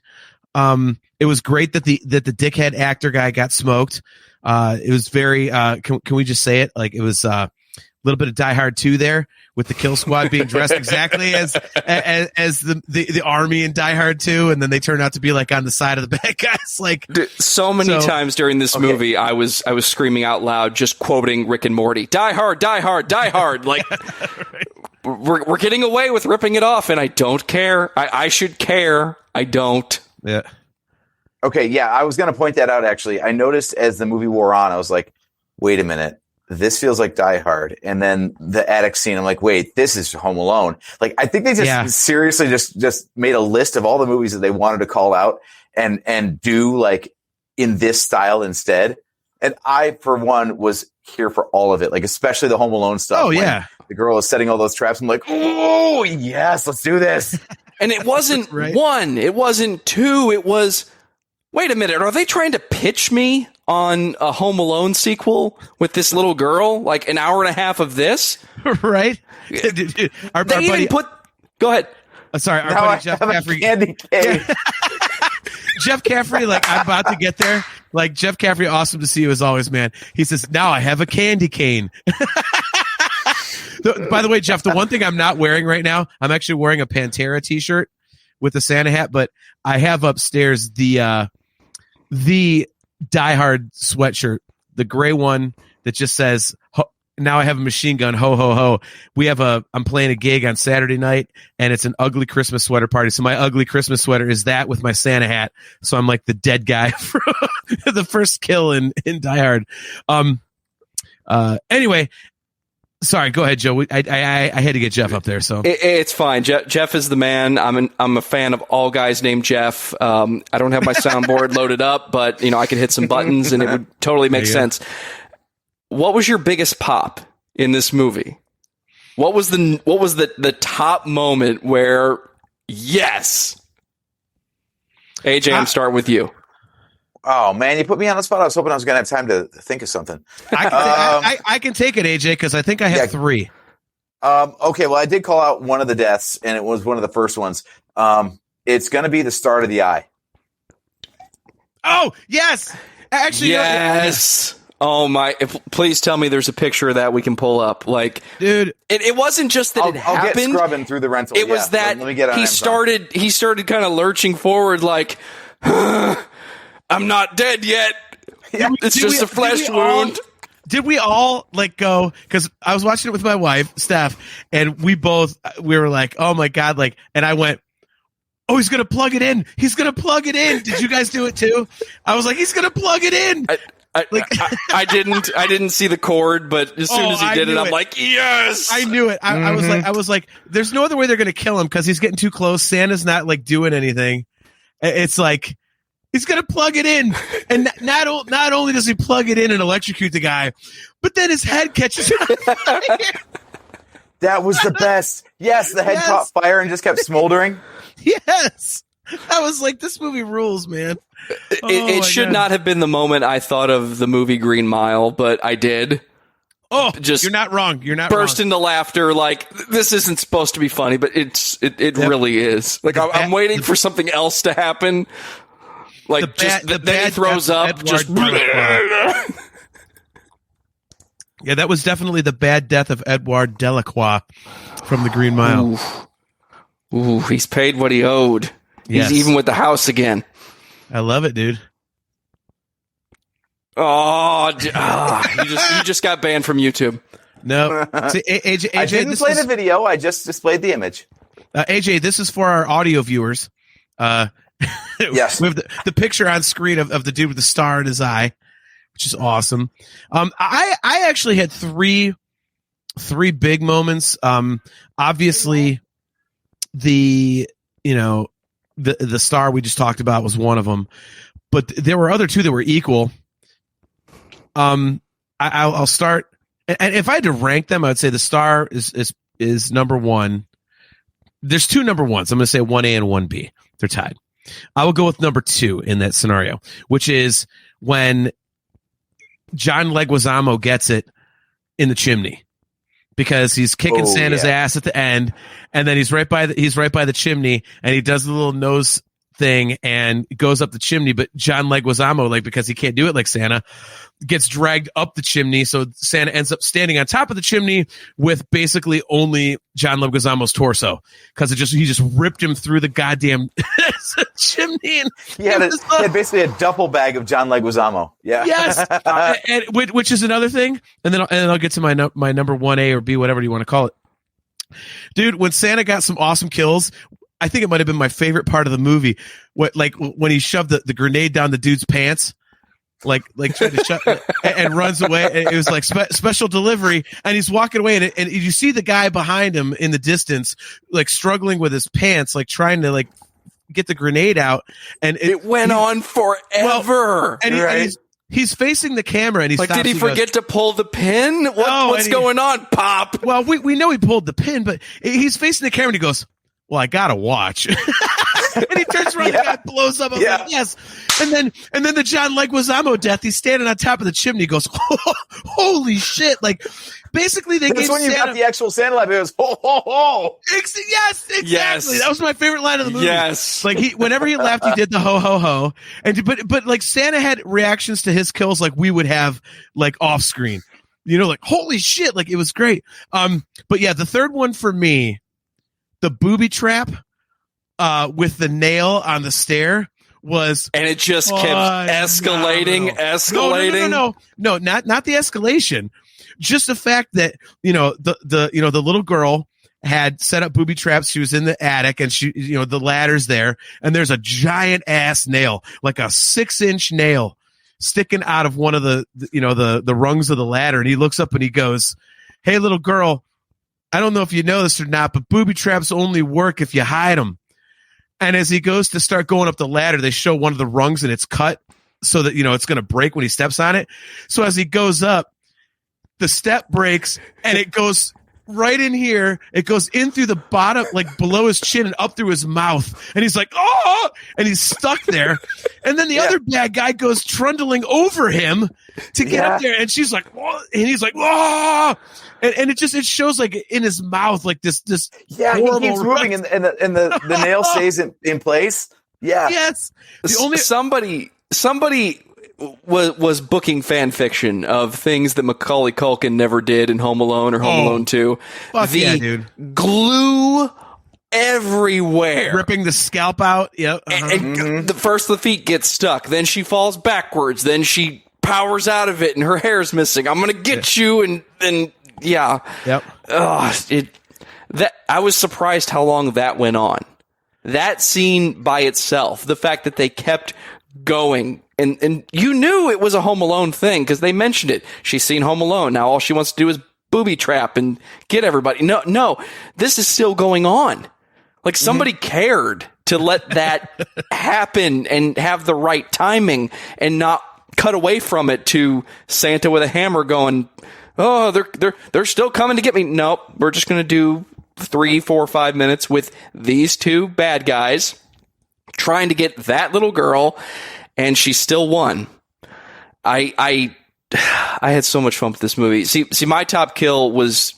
It was great that the dickhead actor guy got smoked. It was very, can we just say it? Like, it was a little bit of Die Hard 2 there, with the kill squad being dressed exactly as the army in Die Hard 2, and then they turned out to be like on the side of the bad guys. Like, so many times during this movie, I was screaming out loud, just quoting Rick and Morty, Die Hard, Die Hard, Die Hard. Like, right. We're getting away with ripping it off, and I don't care. I should care. I don't. Yeah. Okay, yeah, I was going to point that out, actually. I noticed as the movie wore on, I was like, wait a minute, this feels like Die Hard. And then the attic scene, I'm like, wait, this is Home Alone. Like, I think they just seriously just made a list of all the movies that they wanted to call out and do, like, in this style instead. And I, for one, was here for all of it, like, especially the Home Alone stuff. Oh, yeah. The girl is setting all those traps. I'm like, oh, yes, let's do this. And it wasn't one, it wasn't two, it was... Wait a minute, are they trying to pitch me on a Home Alone sequel with this little girl? Like, an hour and a half of this? Right? Our buddy, go ahead. Sorry, our buddy Jeff Caffrey. Candy cane. Jeff Caffrey, like, I'm about to get there. Like, Jeff Caffrey, awesome to see you as always, man. He says, now I have a candy cane. By the way, Jeff, the one thing I'm not wearing right now, I'm actually wearing a Pantera t-shirt with a Santa hat, but I have upstairs the Die Hard sweatshirt, the gray one that just says now I have a machine gun. Ho, ho, ho. I'm playing a gig on Saturday night, and it's an ugly Christmas sweater party. So my ugly Christmas sweater is that with my Santa hat. So I'm like the dead guy from the first kill in Die Hard. Anyway, sorry, go ahead, Joe. I had to get Jeff up there. So it's fine. Jeff is the man. I'm a fan of all guys named Jeff. I don't have my soundboard loaded up, but I could hit some buttons and it would totally make sense. What was your biggest pop in this movie? What was the top moment where yes? AJ, I'm starting with you. Oh man, you put me on the spot. I was hoping I was going to have time to think of something. I can take it, AJ, because I think I have three. Okay, well, I did call out one of the deaths, and it was one of the first ones. It's going to be the start of the eye. Oh yes, actually, yes. Oh my! Please tell me there's a picture of that we can pull up. Like, dude, it wasn't just that it happened. I'll get scrubbing through the rental. It was that let me get he started kind of lurching forward, like, I'm not dead yet. It's just a flesh wound. Did we all go? Because I was watching it with my wife, Steph, and we were like, "Oh my god!" And I went, "Oh, he's gonna plug it in. He's gonna plug it in." Did you guys do it too? I was like, "He's gonna plug it in." I didn't see the cord, but as soon as he did it, I'm like, yes, I knew it. I was like, there's no other way they're gonna kill him because he's getting too close. Santa's not doing anything. It's like he's gonna plug it in, and not only does he plug it in and electrocute the guy, but then his head catches on fire. That was the best. Yes, the head caught fire and just kept smoldering. Yes. I was like, this movie rules, man. It should not have been the moment I thought of the movie Green Mile, but I did. Oh, you're not wrong. You're not burst into laughter. Like, this isn't supposed to be funny, but it really is. Like, I'm waiting for something else to happen. Like, then he throws up. Just yeah, that was definitely the bad death of Edouard Delacroix from the Green Mile. Ooh, he's paid what he owed. Yes. He's even with the house again. I love it, dude. Oh, you just got banned from YouTube. No. See, AJ, I didn't play the video. I just displayed the image. AJ, this is for our audio viewers. Yes. We have the picture on screen of the dude with the star in his eye, which is awesome. I actually had three big moments. Obviously, the star we just talked about was one of them, but there were other two that were equal. I'll start, and if I had to rank them, I would say the star is number one. There's two number ones. I'm going to say 1A and 1B. They're tied. I will go with number two in that scenario, which is when John Leguizamo gets it in the chimney. Because he's kicking Santa's ass at the end, and then he's right by the chimney, and he does the little nose thing and goes up the chimney. But John Leguizamo, because he can't do it like Santa, gets dragged up the chimney. So Santa ends up standing on top of the chimney with basically only John Leguizamo's torso, because he just ripped him through the goddamn chimney. And he had basically a duffel bag of John Leguizamo. Yeah. Yes. And which is another thing. And then I'll get to my number 1A or B, whatever you want to call it. Dude, when Santa got some awesome kills, I think it might have been my favorite part of the movie. When he shoved the grenade down the dude's pants, trying to shove and runs away. And it was like special delivery, and he's walking away, and you see the guy behind him in the distance, struggling with his pants, trying to get the grenade out. And it went on forever. And he's facing the camera, and he's did he forget to pull the pin? What's going on, Pop? Well, we know he pulled the pin, but he's facing the camera, and he goes, "Well, I gotta watch." And he turns around, and the guy blows up. I'm like, yes. And then the John Leguizamo death. He's standing on top of the chimney. He goes, "Holy shit!" Basically, they gave when Santa, you got the actual Santa Lab. It was ho ho ho. Yes, exactly. Yes. That was my favorite line of the movie. Yes. Whenever he left, he did the ho ho ho. But Santa had reactions to his kills like we would have off screen. Holy shit! It was great. But yeah, the third one for me, the booby trap with the nail on the stair was, and it just kept escalating. No, not the escalation. just the fact that, the little girl had set up booby traps. She was in the attic, and the ladder's there, and there's a giant ass nail, like a 6-inch nail sticking out of one of the rungs of the ladder. And he looks up and he goes, "Hey, little girl, I don't know if you know this or not, but booby traps only work if you hide them." And as he goes to start going up the ladder, they show one of the rungs and it's cut so that, it's going to break when he steps on it. So as he goes up, the step breaks and it goes right in here. It goes in through the bottom, like below his chin and up through his mouth. And he's like, "Oh!" And he's stuck there. And then the other bad guy goes trundling over him to get up there. And she's like, "Whoa!" And he's like, "Whoa!" And it shows like in his mouth, like this. Yeah, he keeps moving and the nail stays in place. Yeah. Yes. Somebody was booking fan fiction of things that Macaulay Culkin never did in Home Alone or Home Alone 2. Fuck yeah, dude. Glue everywhere. Ripping the scalp out. Yep. And the feet get stuck. Then she falls backwards. Then she powers out of it and her hair's missing. "I'm going to get you." And yeah. Yep. I was surprised how long that went on. That scene by itself, the fact that they kept going, and you knew it was a Home Alone thing because they mentioned it. She's seen Home Alone. Now all she wants to do is booby trap and get everybody. No, this is still going on. Like somebody cared to let that happen and have the right timing and not cut away from it to Santa with a hammer going, "Oh, they're still coming to get me." Nope, we're just going to do 3, 4, 5 minutes with these two bad guys trying to get that little girl, and she still won. I had so much fun with this movie. See, my top kill was,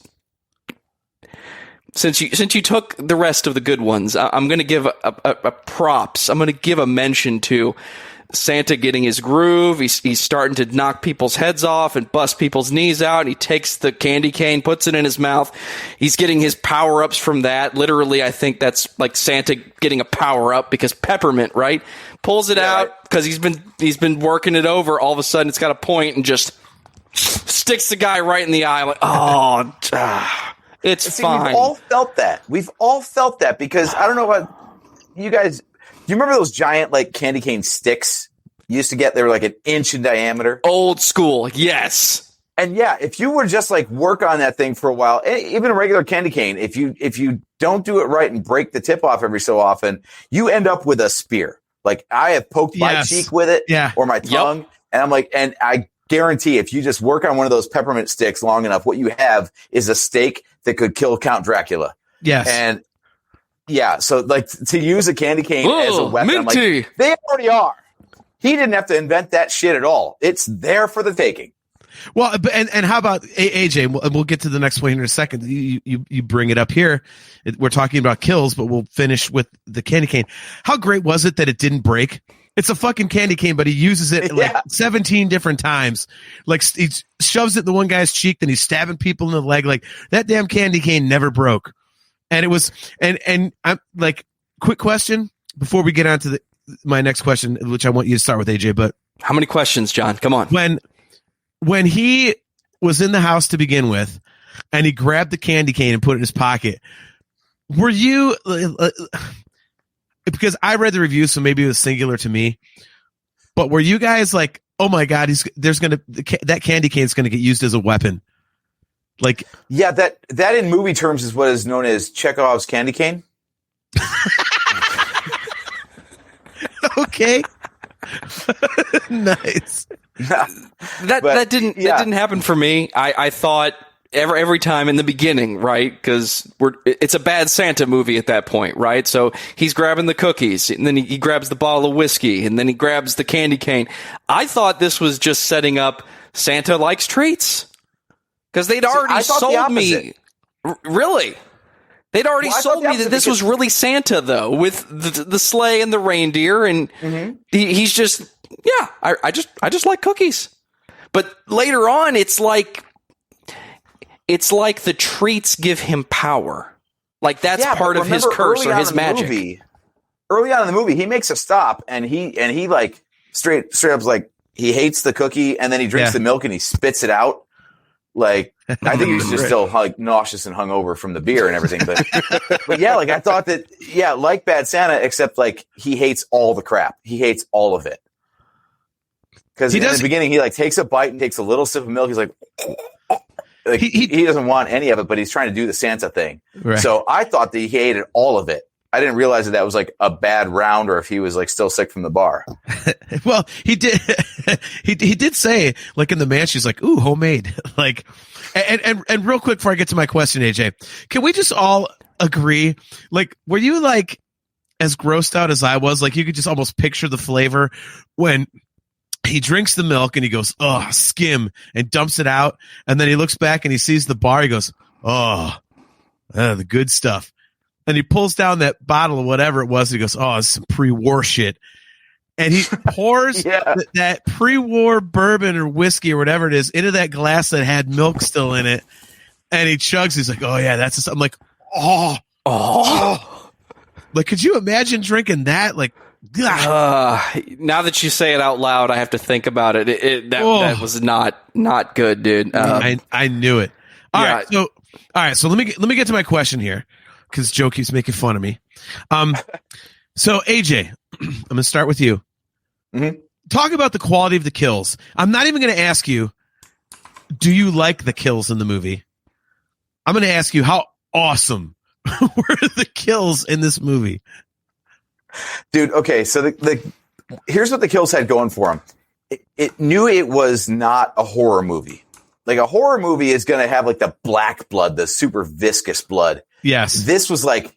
since you took the rest of the good ones, I'm going to give a props. I'm going to give a mention to Santa getting his groove. He's starting to knock people's heads off and bust people's knees out. And he takes the candy cane, puts it in his mouth. He's getting his power-ups from that. Literally, I think that's like Santa getting a power-up because peppermint, right? Pulls it out because he's been working it over. All of a sudden, it's got a point and just sticks the guy right in the eye. Like, it's fine. We've all felt that. We've all felt that because I don't know about you guys. Do you remember those giant like candy cane sticks you used to get? They were like an inch in diameter. Old school, yes. And yeah, if you were just like work on that thing for a while, even a regular candy cane, if you don't do it right and break the tip off every so often, you end up with a spear. Like I have poked my cheek with it or my tongue, and I'm like, and I guarantee if you just work on one of those peppermint sticks long enough, what you have is a steak that could kill Count Dracula. Yes. And yeah, so like to use a candy cane as a weapon, I'm like, they already are. He didn't have to invent that shit at all. It's there for the taking. Well, and how about AJ? We'll get to the next point in a second. You bring it up here. We're talking about kills, but we'll finish with the candy cane. How great was it that it didn't break? It's a fucking candy cane, but he uses it like 17 different times. Like he shoves it in the one guy's cheek, then he's stabbing people in the leg. Like that damn candy cane never broke. And it was, and I'm like, quick question before we get on to my next question, which I want you to start with, AJ. But how many questions, John? Come on. When he was in the house to begin with, and he grabbed the candy cane and put it in his pocket, were you? Because I read the review, so maybe it was singular to me. But were you guys like, "Oh my God, that candy cane is gonna get used as a weapon"? Like, yeah, that in movie terms is what is known as Chekhov's candy cane. Okay. Nice. That didn't happen for me. I thought every time in the beginning, right? Because it's a bad Santa movie at that point, right? So he's grabbing the cookies, and then he grabs the bottle of whiskey, and then he grabs the candy cane. I thought this was just setting up Santa likes treats. Because they'd already sold me. Really? They'd already sold me that this was really Santa, though, with the sleigh and the reindeer. And he's just, I just like cookies. But later on, it's like the treats give him power. Like that's part of his curse or his magic. Early on in the movie, he makes a stop and he like straight up like he hates the cookie and then he drinks the milk and he spits it out. Like, I think he was just still like nauseous and hungover from the beer and everything. But yeah, like I thought that, yeah, like Bad Santa, except like he hates all the crap. He hates all of it. Because in the beginning, he like takes a bite and takes a little sip of milk. He's like he doesn't want any of it, but he's trying to do the Santa thing. Right. So I thought that he hated all of it. I didn't realize that was like a bad round, or if he was like still sick from the bar. Well, he did. he did say, like in the man, she's like, "Ooh, homemade." Like, and real quick before I get to my question, AJ, can we just all agree? Like, were you like as grossed out as I was? Like, you could just almost picture the flavor when he drinks the milk and he goes, "Oh, skim," and dumps it out, and then he looks back and he sees the bar. He goes, "Oh, the good stuff." And he pulls down that bottle of whatever it was. And he goes, "Oh, it's some pre-war shit." And he pours that pre-war bourbon or whiskey or whatever it is into that glass that had milk still in it. And he chugs. He's like, "Oh, yeah, that's." I'm like, oh. Like, could you imagine drinking that? Like, now that you say it out loud, I have to think about it. That was not good, dude. I knew it. All right. So let me get to my question here, because Joe keeps making fun of me. So AJ, I'm going to start with you. Mm-hmm. Talk about the quality of the kills. I'm not even going to ask you, do you like the kills in the movie? I'm going to ask you, how awesome were the kills in this movie? Dude, okay, so here's what the kills had going for them. It knew it was not a horror movie. Like, a horror movie is going to have like the black blood, the super viscous blood. Yes. This was like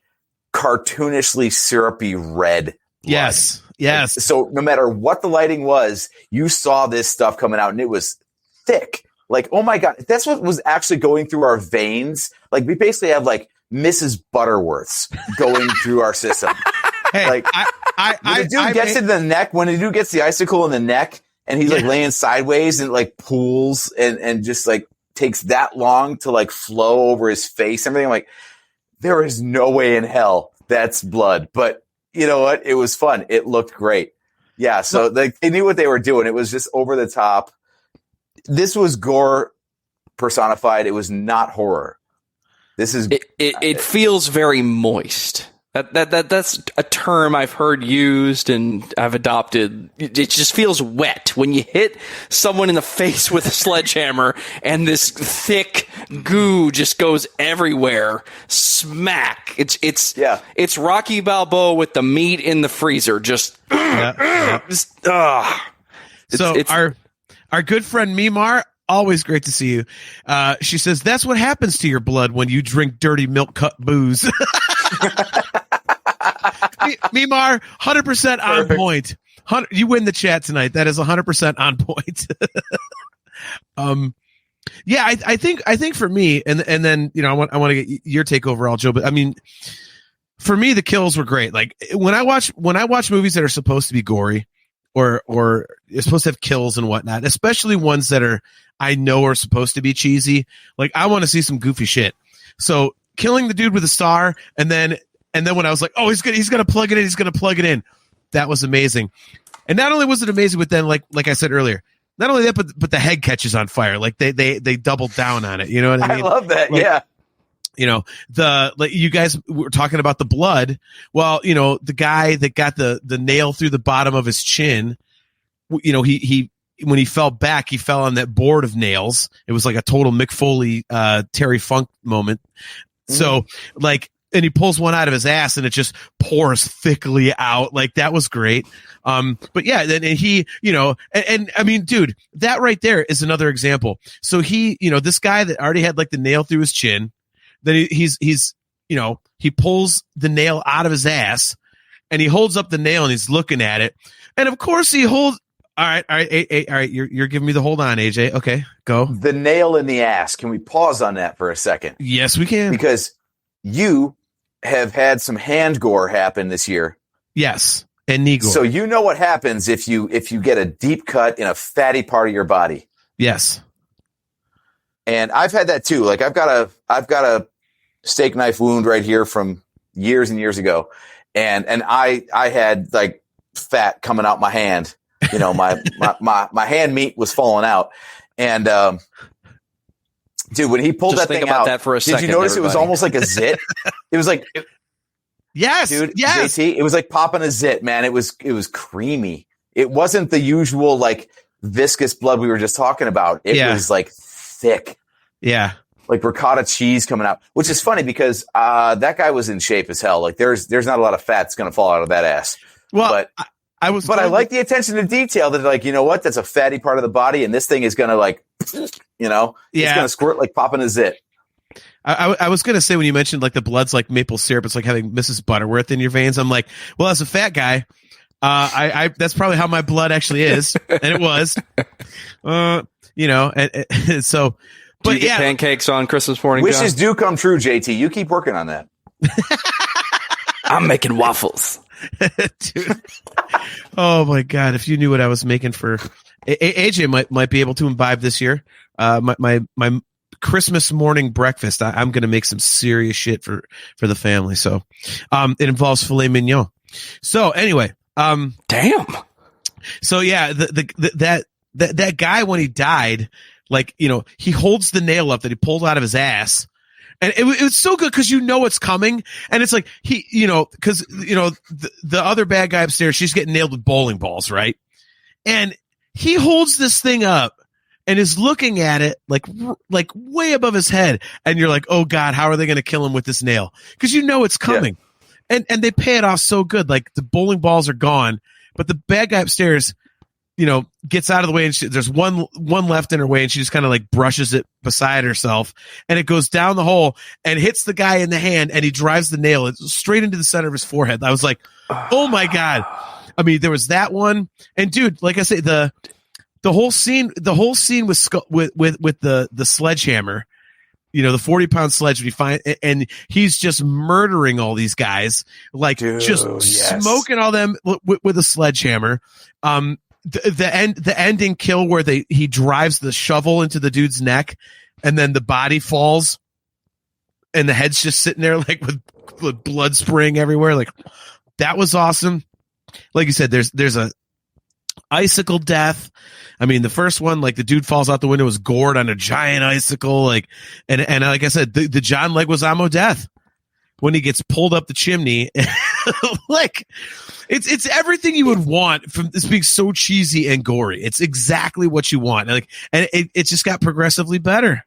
cartoonishly syrupy red blood. Yes. So no matter what the lighting was, you saw this stuff coming out, and it was thick. Like, oh my God, that's what was actually going through our veins. Like, we basically have like Mrs. Butterworths going through our system. Hey, like, when the dude gets in the neck, when the dude gets the icicle in the neck, and he's like laying sideways and like pools and just like takes that long to like flow over his face and everything, I'm like, there is no way in hell that's blood. But you know what? It was fun. It looked great. Yeah. So they knew what they were doing. It was just over the top. This was gore personified. It was not horror. This is it feels very moist. That's a term I've heard used and I've adopted. It just feels wet when you hit someone in the face with a sledgehammer and this thick goo just goes everywhere. Smack. It's Rocky Balboa with the meat in the freezer. Just So our good friend Mimar, always great to see you. She says, "That's what happens to your blood when you drink dirty milk cut booze." Mimar, 100% on point. You win the chat tonight. That is 100% on point. Yeah, I think for me, and then I want to get your take overall, Joe. But I mean, for me, the kills were great. Like when I watch movies that are supposed to be gory, or it's supposed to have kills and whatnot, especially ones that I know are supposed to be cheesy. Like, I want to see some goofy shit. So killing the dude with a star, and then when I was like, oh, he's gonna plug it in, that was amazing. And not only was it amazing, but then like I said earlier, not only that, but the head catches on fire. Like they doubled down on it. You know what I mean? I love that. Like, yeah. You guys were talking about the blood. Well, the guy that got the nail through the bottom of his chin, he when he fell back, he fell on that board of nails. It was like a total Mick Foley, Terry Funk moment. So and he pulls one out of his ass and it just pours thickly out. Like, that was great. But yeah, then he, and I mean, dude, that right there is another example. So he, this guy that already had like the nail through his chin, then he pulls the nail out of his ass and he holds up the nail and he's looking at it. And of course he holds, all right. You're giving me the hold on, AJ. Okay, go. The nail in the ass. Can we pause on that for a second? Yes, we can. Because you have had some hand gore happen this year. Yes, and knee gore. So you know what happens if you get a deep cut in a fatty part of your body. Yes. And I've had that too. Like, I've got a steak knife wound right here from years and years ago. And I had like fat coming out my hand. My hand meat was falling out. And Dude, when he pulled Just that think thing about out, that for a second, did you notice it was everybody. almost like a zit? It was like, Yes, dude, yes. JT, it was like popping a zit, man. It was creamy. It wasn't the usual like viscous blood we were just talking about. It was like thick. Yeah. Like ricotta cheese coming out, which is funny because that guy was in shape as hell. Like there's not a lot of fat that's going to fall out of that ass. Well, but I like the attention to detail that, like, you know what? That's a fatty part of the body, and this thing is going to, like, you know, it's going to squirt like popping a zit. I was going to say, when you mentioned like the blood's like maple syrup, it's like having Mrs. Butterworth in your veins. I'm like, well, as a fat guy, I that's probably how my blood actually is, and it was, you know, and so. Do you get pancakes on Christmas morning, Wishes John? do come true, JT. You keep working on that. I'm making waffles. Dude. Oh my God. If you knew what I was making for AJ might be able to imbibe this year. My Christmas morning breakfast, I'm going to make some serious shit for the family. So, it involves filet mignon. So anyway, damn. So yeah, that guy, when he died, like, you know, he holds the nail up that he pulled out of his ass. And it was so good because you know it's coming. And it's like, he, you know, because, you know, the other bad guy upstairs, she's getting nailed with bowling balls, right? And he holds this thing up and is looking at it like way above his head. And you're like, oh God, how are they going to kill him with this nail? Because you know it's coming. Yeah. And they pay it off so good. Like the bowling balls are gone, but the bad guy upstairs, you know, gets out of the way, and there's one left in her way, and she just kind of like brushes it beside herself, and it goes down the hole and hits the guy in the hand, and he drives the nail straight into the center of his forehead. I was like, oh my God. I mean, there was that one, and dude, like I say, the whole scene with the sledgehammer, you know, the 40-pound sledge, we find, and he's just murdering all these guys, like, dude, just smoking all them with a sledgehammer. The ending kill where he drives the shovel into the dude's neck, and then the body falls, and the head's just sitting there like with blood spraying everywhere. Like, that was awesome. Like you said, there's a icicle death. I mean, the first one, like the dude falls out the window, was gored on a giant icicle, like, and like I said, the John Leguizamo death when he gets pulled up the chimney. Like, it's everything you would want from this being so cheesy and gory. It's exactly what you want. Like, and it just got progressively better.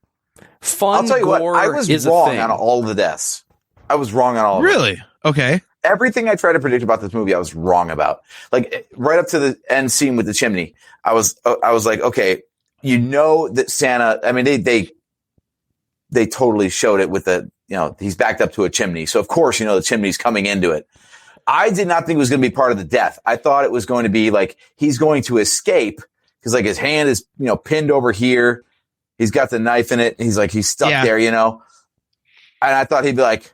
I'll tell you what, I was wrong on all the deaths. I was wrong on all of them. Really? Okay. Everything I tried to predict about this movie, I was wrong about. Like, right up to the end scene with the chimney, I was like, okay, you know that Santa, I mean, they totally showed it with the, you know, he's backed up to a chimney. So of course, you know, the chimney's coming into it. I did not think it was going to be part of the death. I thought it was going to be like, he's going to escape because like his hand is, you know, pinned over here. He's got the knife in it. He's stuck there, you know, and I thought he'd be like,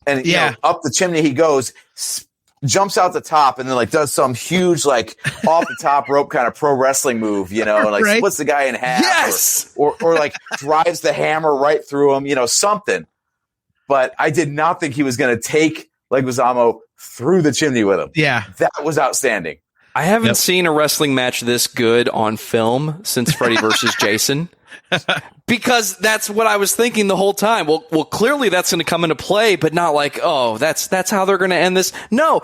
and you know, up the chimney he goes, jumps out the top, and then like does some huge like off the top rope kind of pro wrestling move, you know, and like splits the guy in half, or like drives the hammer right through him, you know, something. But I did not think he was going to take Leguizamo through the chimney with him. Yeah, that was outstanding. I haven't seen a wrestling match this good on film since Freddy versus Jason. Because that's what I was thinking the whole time. Well, clearly that's going to come into play, but not like, oh, that's how they're going to end this. No,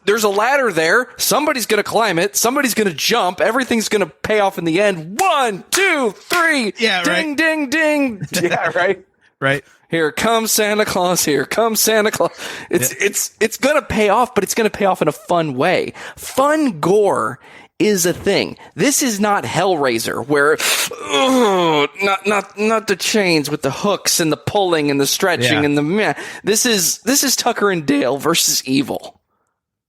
there's a ladder there. Somebody's going to climb it. Somebody's going to jump. Everything's going to pay off in the end. 1, 2, 3. Yeah, ding, ding, ding. Yeah, right. Right. Here comes Santa Claus. Here comes Santa Claus. It's going to pay off, but it's going to pay off in a fun way. Fun gore is a thing. This is not Hellraiser, where not the chains with the hooks and the pulling and the stretching and the meh. This is Tucker and Dale versus evil,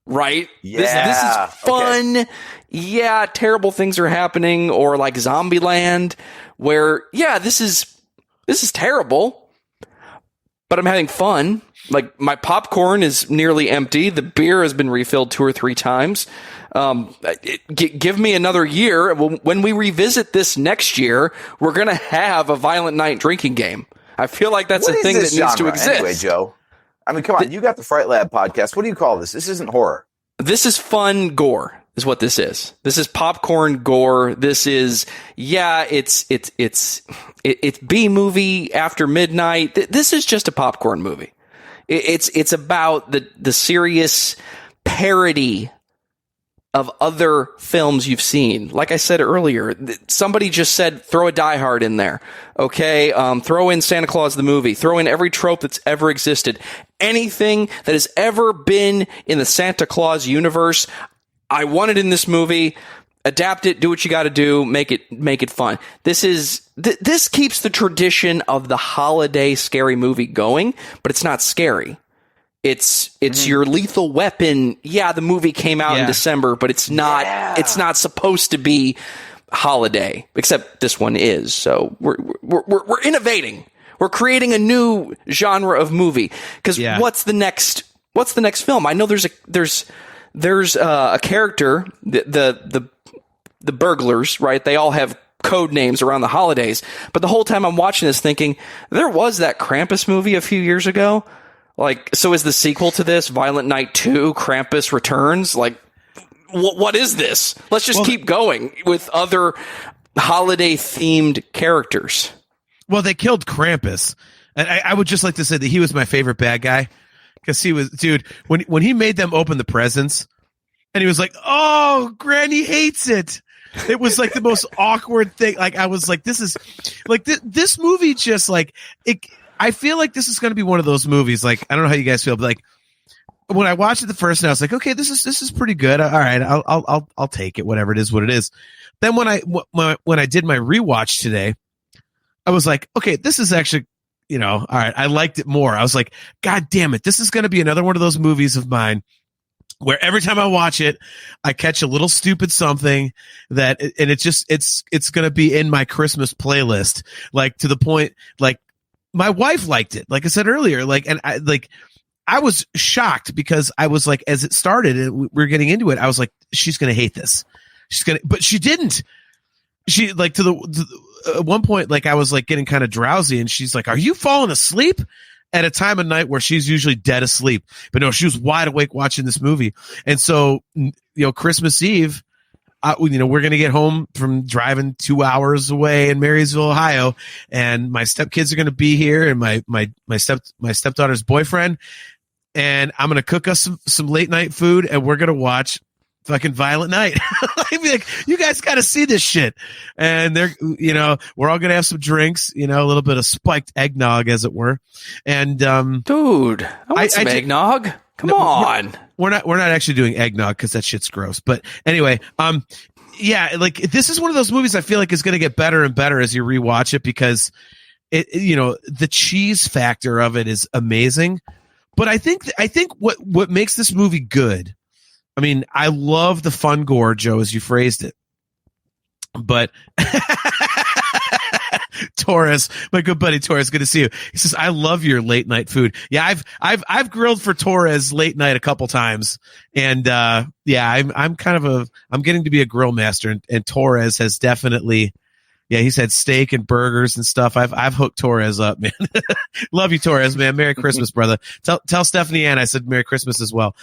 right? Yeah, this is fun. Okay. Yeah, terrible things are happening, or like Zombieland, where this is terrible. But I'm having fun. Like, my popcorn is nearly empty. The beer has been refilled 2 or 3 times. Give me another year. When we revisit this next year, we're going to have a Violent Night drinking game. I feel like that's a thing that needs to exist. Anyway, Joe. I mean, come on. You got the Fright Lab podcast. What do you call this? This isn't horror. This is fun gore. is what this is. This is popcorn gore. This is, it's B movie after midnight. This is just a popcorn movie. It's about the serious parody of other films you've seen. Like I said earlier, somebody just said, throw a Die Hard in there. Okay. Throw in Santa Claus the movie, throw in every trope that's ever existed. Anything that has ever been in the Santa Claus universe, I want it in this movie. Adapt it, do what you got to do, make it fun. This keeps the tradition of the holiday scary movie going, but it's not scary. It's your Lethal Weapon. Yeah, the movie came out in December, but it's not. Yeah. It's not supposed to be holiday, except this one is. So we're innovating. We're creating a new genre of movie. Because what's the next film? I know there's a character, the burglars, right? They all have code names around the holidays. But the whole time I'm watching this, thinking there was that Krampus movie a few years ago. Like, so is the sequel to this Violent Night 2, Krampus Returns? Like, what is this? Let's just keep going with other holiday-themed characters. Well, they killed Krampus. And I would just like to say that he was my favorite bad guy. Because he was, dude, when he made them open the presents, and he was like, oh, Granny hates it. It was like the most awkward thing. Like, I was like, this is, like, this movie just, like, it... I feel like this is going to be one of those movies. Like, I don't know how you guys feel, but like when I watched it the first time, I was like, okay, this is pretty good. All right, I'll take it. Whatever it is, what it is. Then when I did my rewatch today, I was like, okay, this is actually, all right. I liked it more. I was like, God damn it, this is going to be another one of those movies of mine where every time I watch it, I catch a little stupid something and it's going to be in my Christmas playlist, like to the point, like. My wife liked it, like I said earlier, I was shocked because I was like, as it started and we were getting into it, I was like, she's going to hate this. But she didn't. She like at one point, like I was like getting kind of drowsy and she's like, are you falling asleep at a time of night where she's usually dead asleep? But no, she was wide awake watching this movie. And so, Christmas Eve, we're going to get home from driving 2 hours away in Marysville, Ohio, and my stepkids are going to be here, and my stepdaughter's boyfriend, and I'm going to cook us some late night food, and we're going to watch fucking Violent Night. I'd be like, you guys got to see this shit, and we're all going to have some drinks, a little bit of spiked eggnog, as it were, and dude, I want some eggnog. Come on. We're not actually doing eggnog because that shit's gross. But anyway, like this is one of those movies I feel like is going to get better and better as you rewatch it because the cheese factor of it is amazing. But I think what makes this movie good. I mean, I love the fun gore, Joe, as you phrased it. But Torres, my good buddy Torres, good to see you. He says, I love your late night food. Yeah, I've grilled for Torres late night a couple times. And I'm getting to be a grill master, and Torres has definitely, he's had steak and burgers and stuff. I've hooked Torres up, man. Love you, Torres, man. Merry Christmas, brother. Tell Stephanie Ann I said Merry Christmas as well.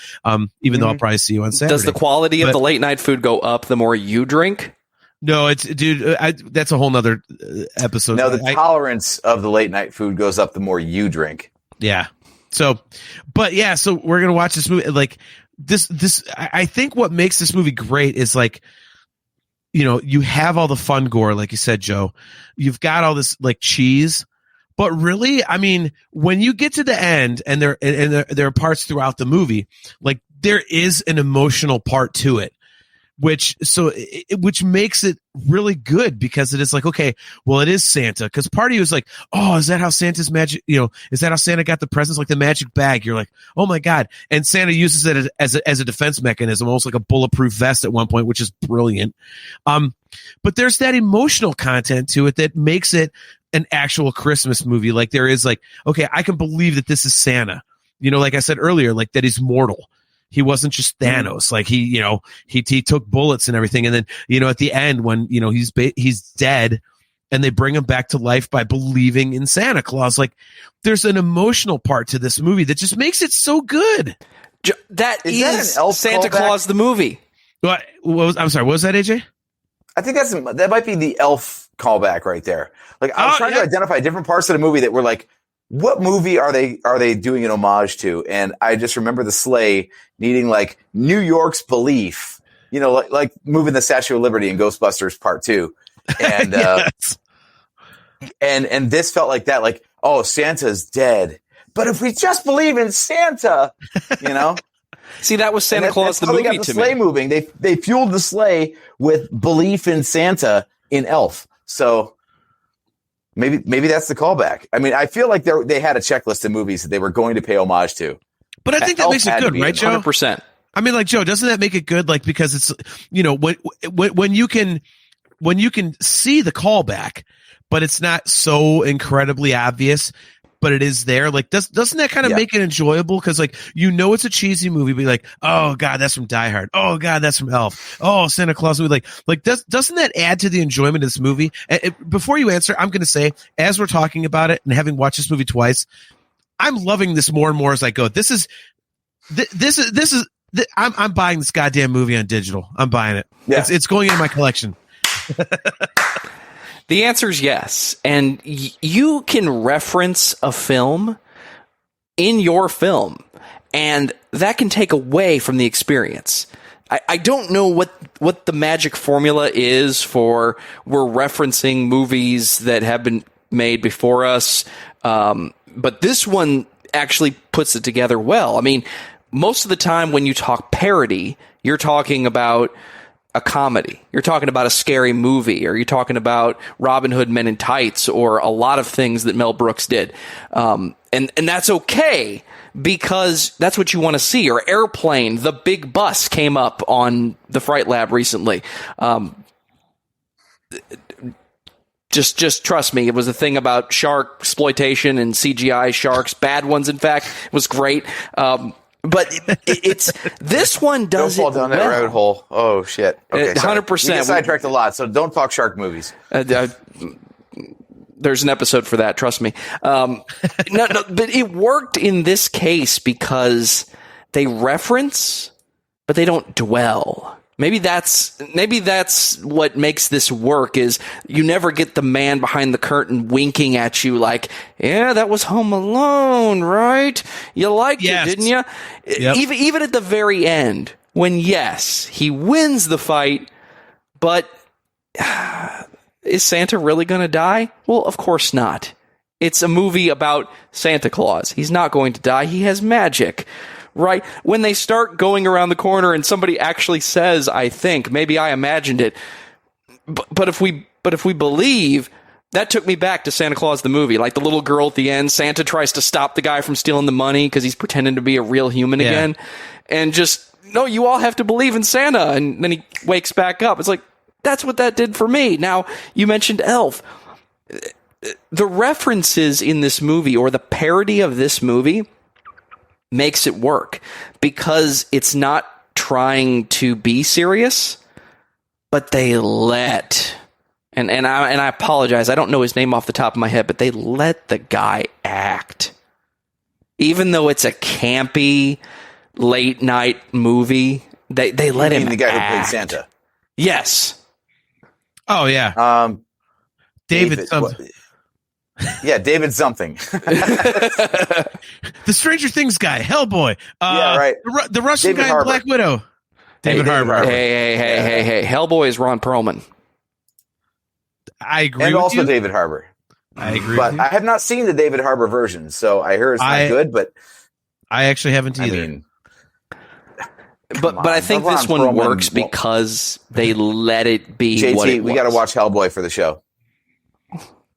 Even though I'll probably see you on Saturday. Does the quality of the late night food go up the more you drink? No, it's dude. That's a whole nother episode. No, the tolerance of the late night food goes up the more you drink. Yeah. So we're gonna watch this movie. Like this. I think what makes this movie great is like, you have all the fun gore, like you said, Joe. You've got all this like cheese, but really, I mean, when you get to the end, and there are parts throughout the movie, like there is an emotional part to it. Which makes it really good because it is like, okay, well, it is Santa. Because part of you is like, oh, is that how Santa's magic? Is that how Santa got the presents? Like the magic bag. You're like, oh my god! And Santa uses it as a defense mechanism, almost like a bulletproof vest at one point, which is brilliant. But there's that emotional content to it that makes it an actual Christmas movie. Like there is like, okay, I can believe that this is Santa. Like I said earlier, like that he's mortal. He wasn't just Thanos. Like he took bullets and everything. And then, at the end when, he's dead and they bring him back to life by believing in Santa Claus. Like there's an emotional part to this movie that just makes it so good. That is Santa Claus, the movie. I'm sorry. What was that, AJ? I think that might be the Elf callback right there. Like I was trying to identify different parts of the movie that were like, what movie are they doing an homage to? And I just remember the sleigh needing like New York's belief, like moving the Statue of Liberty in Ghostbusters Part 2. And, Yes. and this felt like that, like, oh, Santa's dead. But if we just believe in Santa, See, that was Santa Claus the movie. movie They got the to sleigh me. moving. They fueled the sleigh with belief in Santa in Elf. So maybe that's the callback. I mean, I feel like they had a checklist of movies that they were going to pay homage to. But I think that Elf makes it had to good, be right, in Joe? 100%. I mean, like, Joe, doesn't that make it good? Like, because it's, when you can see the callback, but it's not so incredibly obvious, but it is there. Like, doesn't that kind of make it enjoyable? Because, like, it's a cheesy movie, but like, oh God, that's from Die Hard. Oh God, that's from Elf. Oh, Santa Claus movie. Like, doesn't that add to the enjoyment of this movie? Before you answer, I'm going to say, as we're talking about it and having watched this movie twice, I'm loving this more and more as I go. I'm buying this goddamn movie on digital. I'm buying it. Yeah. It's going into my collection. The answer is yes. And you can reference a film in your film, and that can take away from the experience. I don't know what the magic formula is for we're referencing movies that have been made before us, but this one actually puts it together well. I mean, most of the time when you talk parody, you're talking about a comedy. You're talking about a scary movie, or you're talking about Robin Hood Men in Tights, or a lot of things that Mel Brooks did. And that's okay, because that's what you want to see. Or Airplane, the big bus came up on the Fright Lab recently. Just trust me. It was a thing about shark exploitation and CGI sharks, bad ones. In fact, it was great. But it's this one does Don't fall down that rabbit hole. Oh shit! Okay, 100%. We get sidetracked a lot, so don't talk shark movies. There's an episode for that. Trust me. No, but it worked in this case because they reference, but they don't dwell. Maybe that's what makes this work. Is you never get the man behind the curtain winking at you like, yeah, that was Home Alone, right? You liked it, didn't you? Yep. Even at the very end, when yes, he wins the fight, but is Santa really going to die? Well, of course not. It's a movie about Santa Claus. He's not going to die. He has magic. Right when they start going around the corner and somebody actually says, I think, maybe I imagined it. But if we believe, that took me back to Santa Claus the movie. Like the little girl at the end, Santa tries to stop the guy from stealing the money because he's pretending to be a real human again. And just, no, you all have to believe in Santa. And then he wakes back up. It's like, that's what that did for me. Now, you mentioned Elf. The references in this movie, or the parody of this movie, makes it work because it's not trying to be serious, but they let and I apologize, I don't know his name off the top of my head, but they let the guy act, even though it's a campy late night movie. They let him. The guy act. who played Santa. Yes. Oh yeah. David. Yeah, David something. The Stranger Things guy, Hellboy. Yeah, right. The Russian David guy in Harbour. Black Widow. David Harbour. Hey. Hellboy is Ron Perlman. I agree And with also you. David Harbour. I agree But with you. I have not seen the David Harbour version, so I hear it's not good, but I actually haven't I either. mean, But I think Ron this one Perlman works won't- because they let it be what JT, it was. we got to watch Hellboy for the show.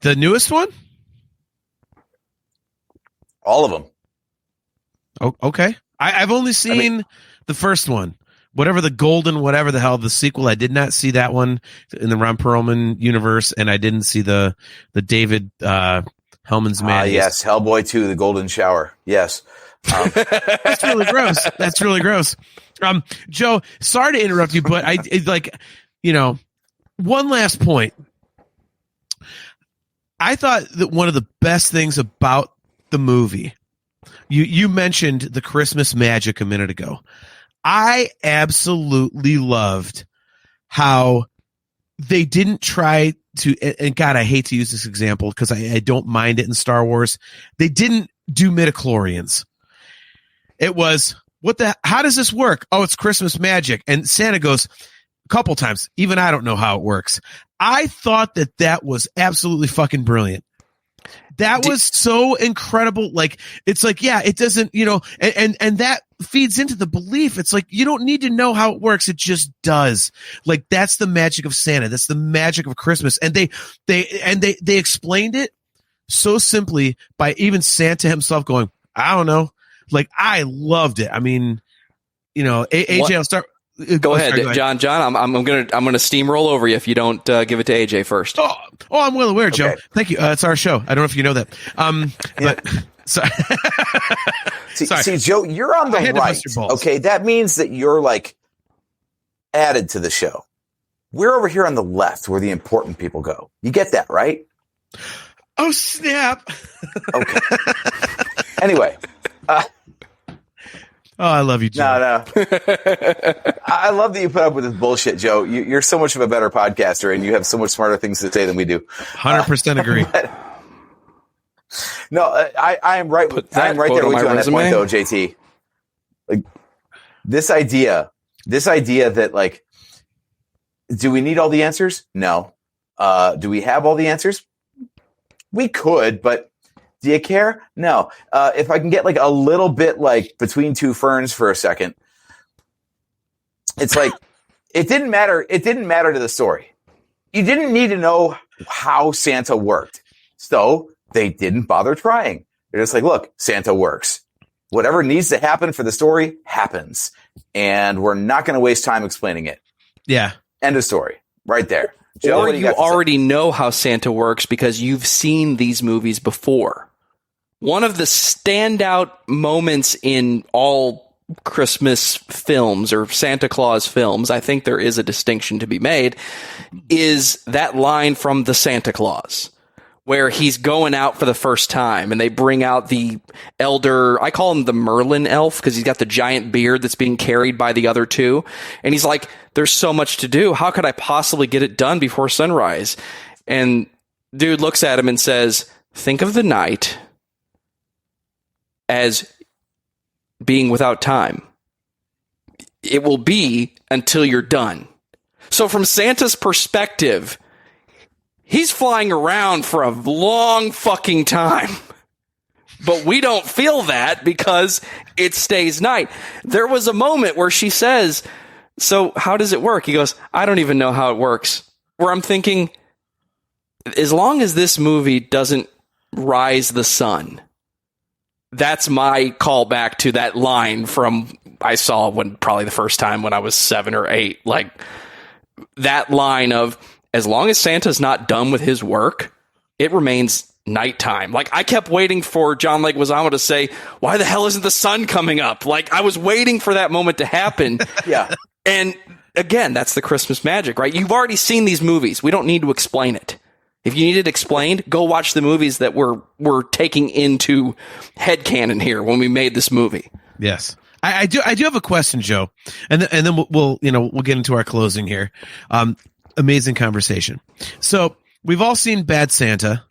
The newest one? All of them. Oh, okay. I've only seen the first one. Whatever the hell, the sequel. I did not see that one in the Ron Perlman universe, and I didn't see the David Hellman's Man. Yes, Hellboy 2, The Golden Shower. Yes. That's really gross. That's really gross. Joe, sorry to interrupt you, but one last point. I thought that one of the best things about the movie, you mentioned the Christmas magic a minute ago. I absolutely loved how they didn't try to, and God, I hate to use this example because I don't mind it in Star Wars. They didn't do midichlorians. It was, how does this work? Oh, it's Christmas magic. And Santa goes a couple times, even I don't know how it works. I thought that was absolutely fucking brilliant. That was so incredible. Like, it's like, yeah, it doesn't, and that feeds into the belief. It's like, you don't need to know how it works. It just does. Like, that's the magic of Santa. That's the magic of Christmas. And they explained it so simply by even Santa himself going, I don't know. Like, I loved it. I mean, AJ, I'll start. Go ahead, John. I'm gonna steamroll over you if you don't give it to AJ first. Oh, I'm well aware, Joe. Okay. Thank you. It's our show. I don't know if you know that. But sorry. See, Joe, you're on the right. Okay, that means that you're like added to the show. We're over here on the left, where the important people go. You get that, right? Oh, snap! Okay. Anyway. Oh, I love you, Joe. No. I love that you put up with this bullshit, Joe. You're so much of a better podcaster, and you have so much smarter things to say than we do. 100% agree. No, I am right. I'm right there with you on that point, though, JT. Like this idea that like, do we need all the answers? No. Do we have all the answers? We could, but. Do you care? No. If I can get like a little bit like between two ferns for a second, it's like it didn't matter. It didn't matter to the story. You didn't need to know how Santa worked. So they didn't bother trying. They're just like, look, Santa works. Whatever needs to happen for the story happens. And we're not going to waste time explaining it. Yeah. End of story. Right there. Joe, or you already know how Santa works because you've seen these movies before. One of the standout moments in all Christmas films or Santa Claus films, I think there is a distinction to be made, is that line from the Santa Claus, where he's going out for the first time and they bring out the elder, I call him the Merlin elf because he's got the giant beard that's being carried by the other two. And he's like, there's so much to do. How could I possibly get it done before sunrise? And dude looks at him and says, think of the night as being without time. It will be until you're done. So from Santa's perspective, he's flying around for a long fucking time. But we don't feel that because it stays night. There was a moment where she says, so how does it work? He goes, I don't even know how it works. Where I'm thinking, as long as this movie doesn't rise the sun, that's my callback to that line from I saw when probably the first time when I was 7 or 8. Like that line of, as long as Santa's not done with his work, it remains nighttime. Like I kept waiting for John Leguizamo to say, why the hell isn't the sun coming up? Like I was waiting for that moment to happen. Yeah. And again, that's the Christmas magic, right? You've already seen these movies. We don't need to explain it. If you need it explained, go watch the movies that we're taking into headcanon here when we made this movie. Yes. I do have a question, Joe. And then we'll get into our closing here. Amazing conversation. So we've all seen Bad Santa.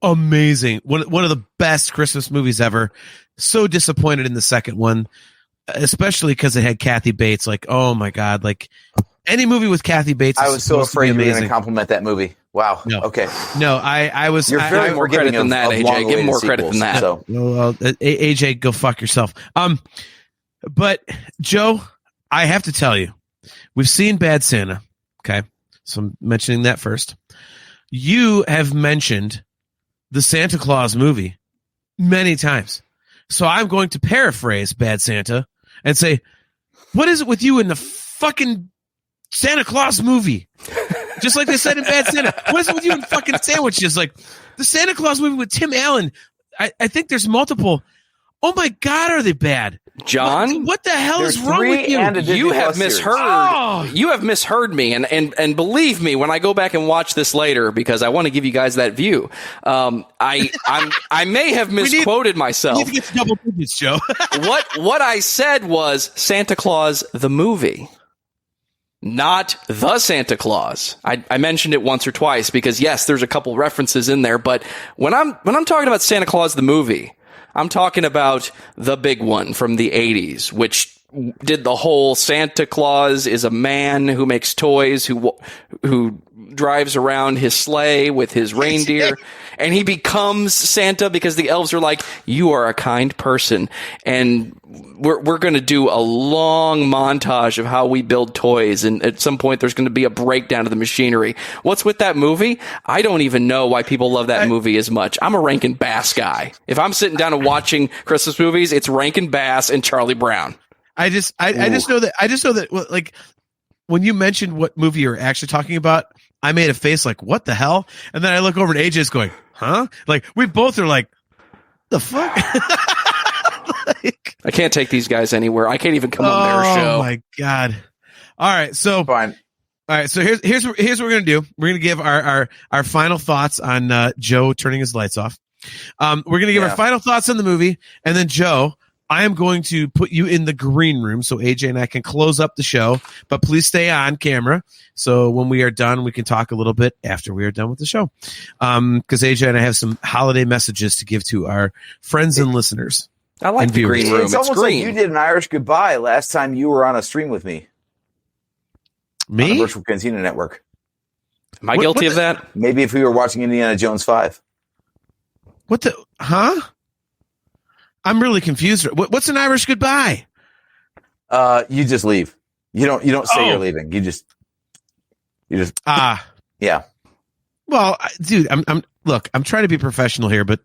Amazing. One of the best Christmas movies ever. So disappointed in the second one, especially because it had Kathy Bates. Like, oh my God, like any movie with Kathy Bates. I was so afraid you were going to compliment that movie. Wow. No. Okay. No, I was. You're very more credit than that, AJ. Give him more credit than that. So. Well, AJ, go fuck yourself. But Joe, I have to tell you, we've seen Bad Santa. Okay, so I'm mentioning that first. You have mentioned the Santa Claus movie many times, so I'm going to paraphrase Bad Santa and say, "What is it with you in the fucking Santa Claus movie?" Just like they said in Bad Santa. What is it with you in fucking sandwiches? Like the Santa Claus movie with Tim Allen. I think there's multiple. Oh my God, are they bad? John, what the hell There's is wrong with 3 you? and a Disney you have Plus series. misheard. Oh. You have misheard me, and believe me, when I go back and watch this later, because I want to give you guys that view, I may have misquoted myself. You need to get to double digits, Joe. What I said was Santa Claus the movie, not the Santa Claus. I mentioned it once or twice because yes, there's a couple references in there, but when I'm talking about Santa Claus the movie, I'm talking about the big one from the 80s, which did the whole Santa Claus is a man who makes toys, who drives around his sleigh with his reindeer, and he becomes Santa because the elves are like, you are a kind person, and we're going to do a long montage of how we build toys, and at some point there's going to be a breakdown of the machinery. What's with that movie? I don't even know why people love that movie as much. I'm a Rankin Bass guy. If I'm sitting down and watching Christmas movies, it's Rankin Bass and Charlie Brown. I just know that well, like when you mentioned what movie you're actually talking about, I made a face like, what the hell? And then I look over at AJ's going, huh? Like we both are like, the fuck? I can't take these guys anywhere. I can't even come on their show. Oh my God. All right. So Fine. All right. So here's what we're going to do. We're going to give our final thoughts on Joe turning his lights off. We're going to give our final thoughts on the movie. And then Joe, I am going to put you in the green room so AJ and I can close up the show, but please stay on camera. So when we are done, we can talk a little bit after we are done with the show. Because AJ and I have some holiday messages to give to our friends and listeners. I like the green room. It's almost green. like you did an Irish goodbye last time you were on a stream with me. On the Me? Virtual Cantina Network. Am I guilty of that? Maybe if we were watching Indiana Jones 5. What the? Huh? I'm really confused. What's an Irish goodbye? You just leave. You don't say you're leaving. You just yeah. Well, dude, I'm trying to be professional here, but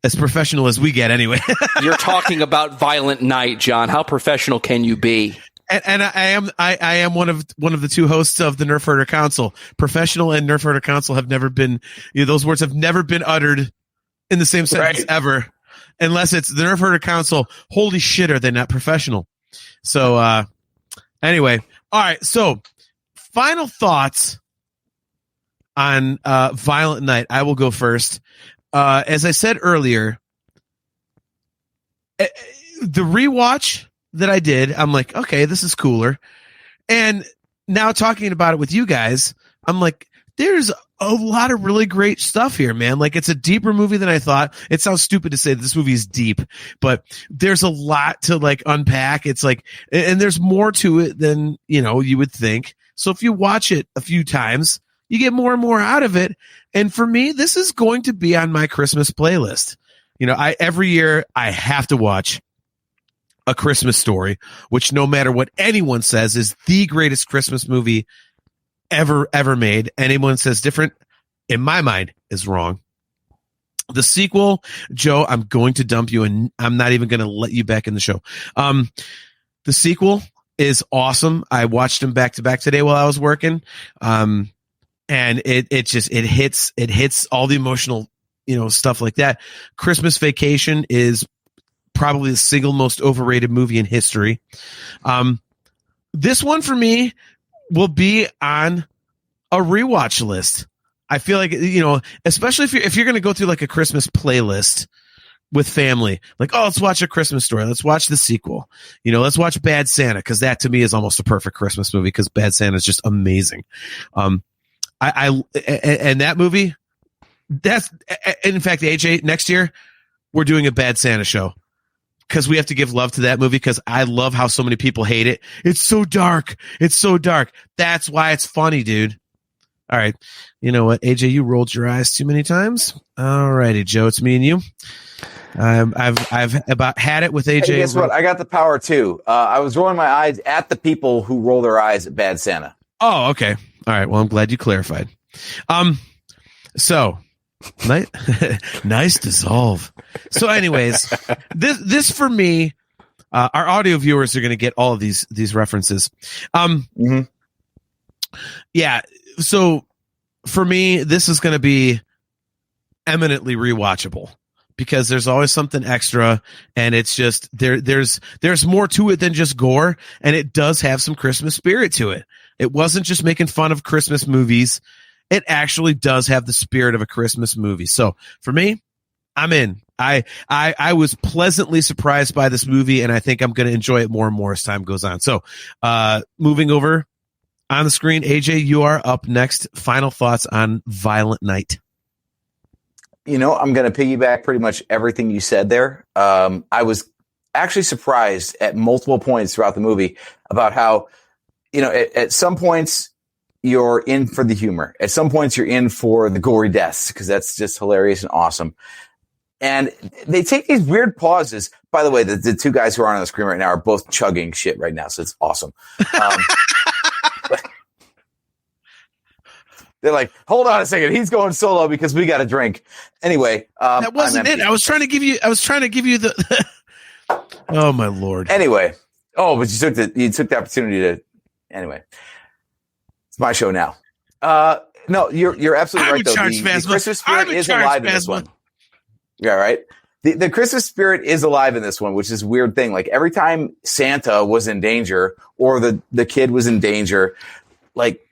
as professional as we get anyway. You're talking about Violent Night, John. How professional can you be? And I am one of the two hosts of the Nerf Herder Council. Professional and Nerf Herder Council have never been, those words have never been uttered in the same sentence ever. Unless it's the Nerf Herder Council. Holy shit, are they not professional? So, anyway. All right. So, final thoughts on Violent Night. I will go first. As I said earlier, the rewatch that I did, I'm like, okay, this is cooler. And now talking about it with you guys, I'm like, there's a lot of really great stuff here, man. Like, it's a deeper movie than I thought. It sounds stupid to say that this movie is deep, but there's a lot to like unpack. It's like, and there's more to it than, you would think. So if you watch it a few times, you get more and more out of it. And for me, this is going to be on my Christmas playlist. Every year I have to watch A Christmas Story, which no matter what anyone says is the greatest Christmas movie ever made. Anyone says different, in my mind, is wrong. The sequel, Joe, I'm going to dump you and I'm not even going to let you back in the show. The sequel is awesome. I watched them back to back today while I was working. And it hits all the emotional, stuff like that. Christmas Vacation is probably the single most overrated movie in history. This one for me will be on a rewatch list. I feel like, especially if you're going to go through like a Christmas playlist with family, like, oh, let's watch A Christmas Story. Let's watch the sequel. Let's watch Bad Santa. Cause that to me is almost a perfect Christmas movie. Cause Bad Santa is just amazing. And that movie, in fact, AJ, next year we're doing a Bad Santa show. Because we have to give love to that movie because I love how so many people hate it. It's so dark. It's so dark. That's why it's funny, dude. All right. You know what, AJ, you rolled your eyes too many times. All righty, Joe, it's me and you. I've about had it with AJ. Hey, guess what? I got the power too. I was rolling my eyes at the people who roll their eyes at Bad Santa. Oh, okay. All right. Well, I'm glad you clarified. So nice dissolve. So anyways, this for me, our audio viewers are going to get all of these references. Yeah. So for me, this is going to be eminently rewatchable because there's always something extra, and it's just there's more to it than just gore, and it does have some Christmas spirit to it. It wasn't just making fun of Christmas movies. It actually does have the spirit of a Christmas movie. So for me, I'm in. I was pleasantly surprised by this movie, and I think I'm going to enjoy it more and more as time goes on. So moving over on the screen, AJ, you are up next. Final thoughts on Violent Night. You know, I'm going to piggyback pretty much everything you said there. I was actually surprised at multiple points throughout the movie about how, you know, at some points you're in for the humor. At some points you're in for the gory deaths because that's just hilarious and awesome. And they take these weird pauses. By the way, the two guys who are on the screen right now are both chugging shit right now, so it's awesome. They're like, hold on a second, he's going solo because we got a drink. Anyway, that wasn't it. I was trying to give you the. Oh my Lord. Anyway, but you took the opportunity to. Anyway, it's my show now. No, you're absolutely right though. The Christmas spirit is alive in this one. Yeah, right. The Christmas spirit is alive in this one, which is a weird thing. Like every time Santa was in danger or the kid was in danger, like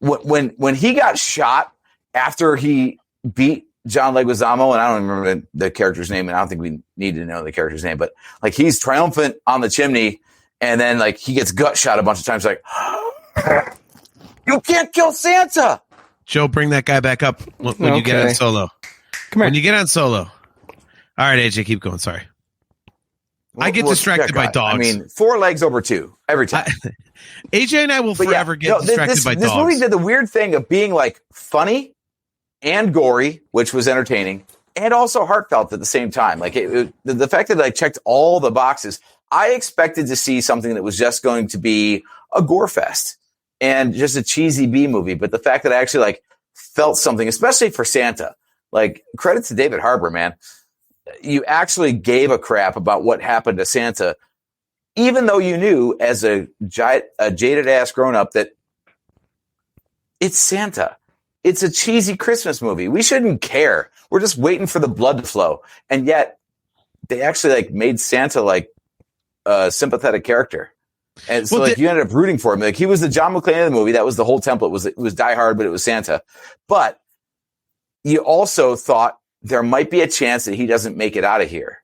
when he got shot after he beat John Leguizamo, and I don't remember the character's name, and I don't think we need to know the character's name, but like he's triumphant on the chimney, and then like he gets gut shot a bunch of times. Like, you can't kill Santa. Joe, bring that guy back up when you get on Solo. Come here. When you get on Solo. All right, AJ, keep going. Sorry. I get distracted by dogs. I mean, 4 legs over 2 every time. AJ and I will forever get distracted by dogs. This movie did the weird thing of being like funny and gory, which was entertaining, and also heartfelt at the same time. Like the fact that I checked all the boxes, I expected to see something that was just going to be a gore fest and just a cheesy B movie. But the fact that I actually like felt something, especially for Santa, like credit to David Harbour, man. You actually gave a crap about what happened to Santa, even though you knew as a jaded ass grown up that it's Santa. It's a cheesy Christmas movie. We shouldn't care. We're just waiting for the blood to flow. And yet they actually like made Santa like a sympathetic character. And so you ended up rooting for him. Like he was the John McClane of the movie. That was the whole template. It was Die Hard, but it was Santa. But you also thought there might be a chance that he doesn't make it out of here.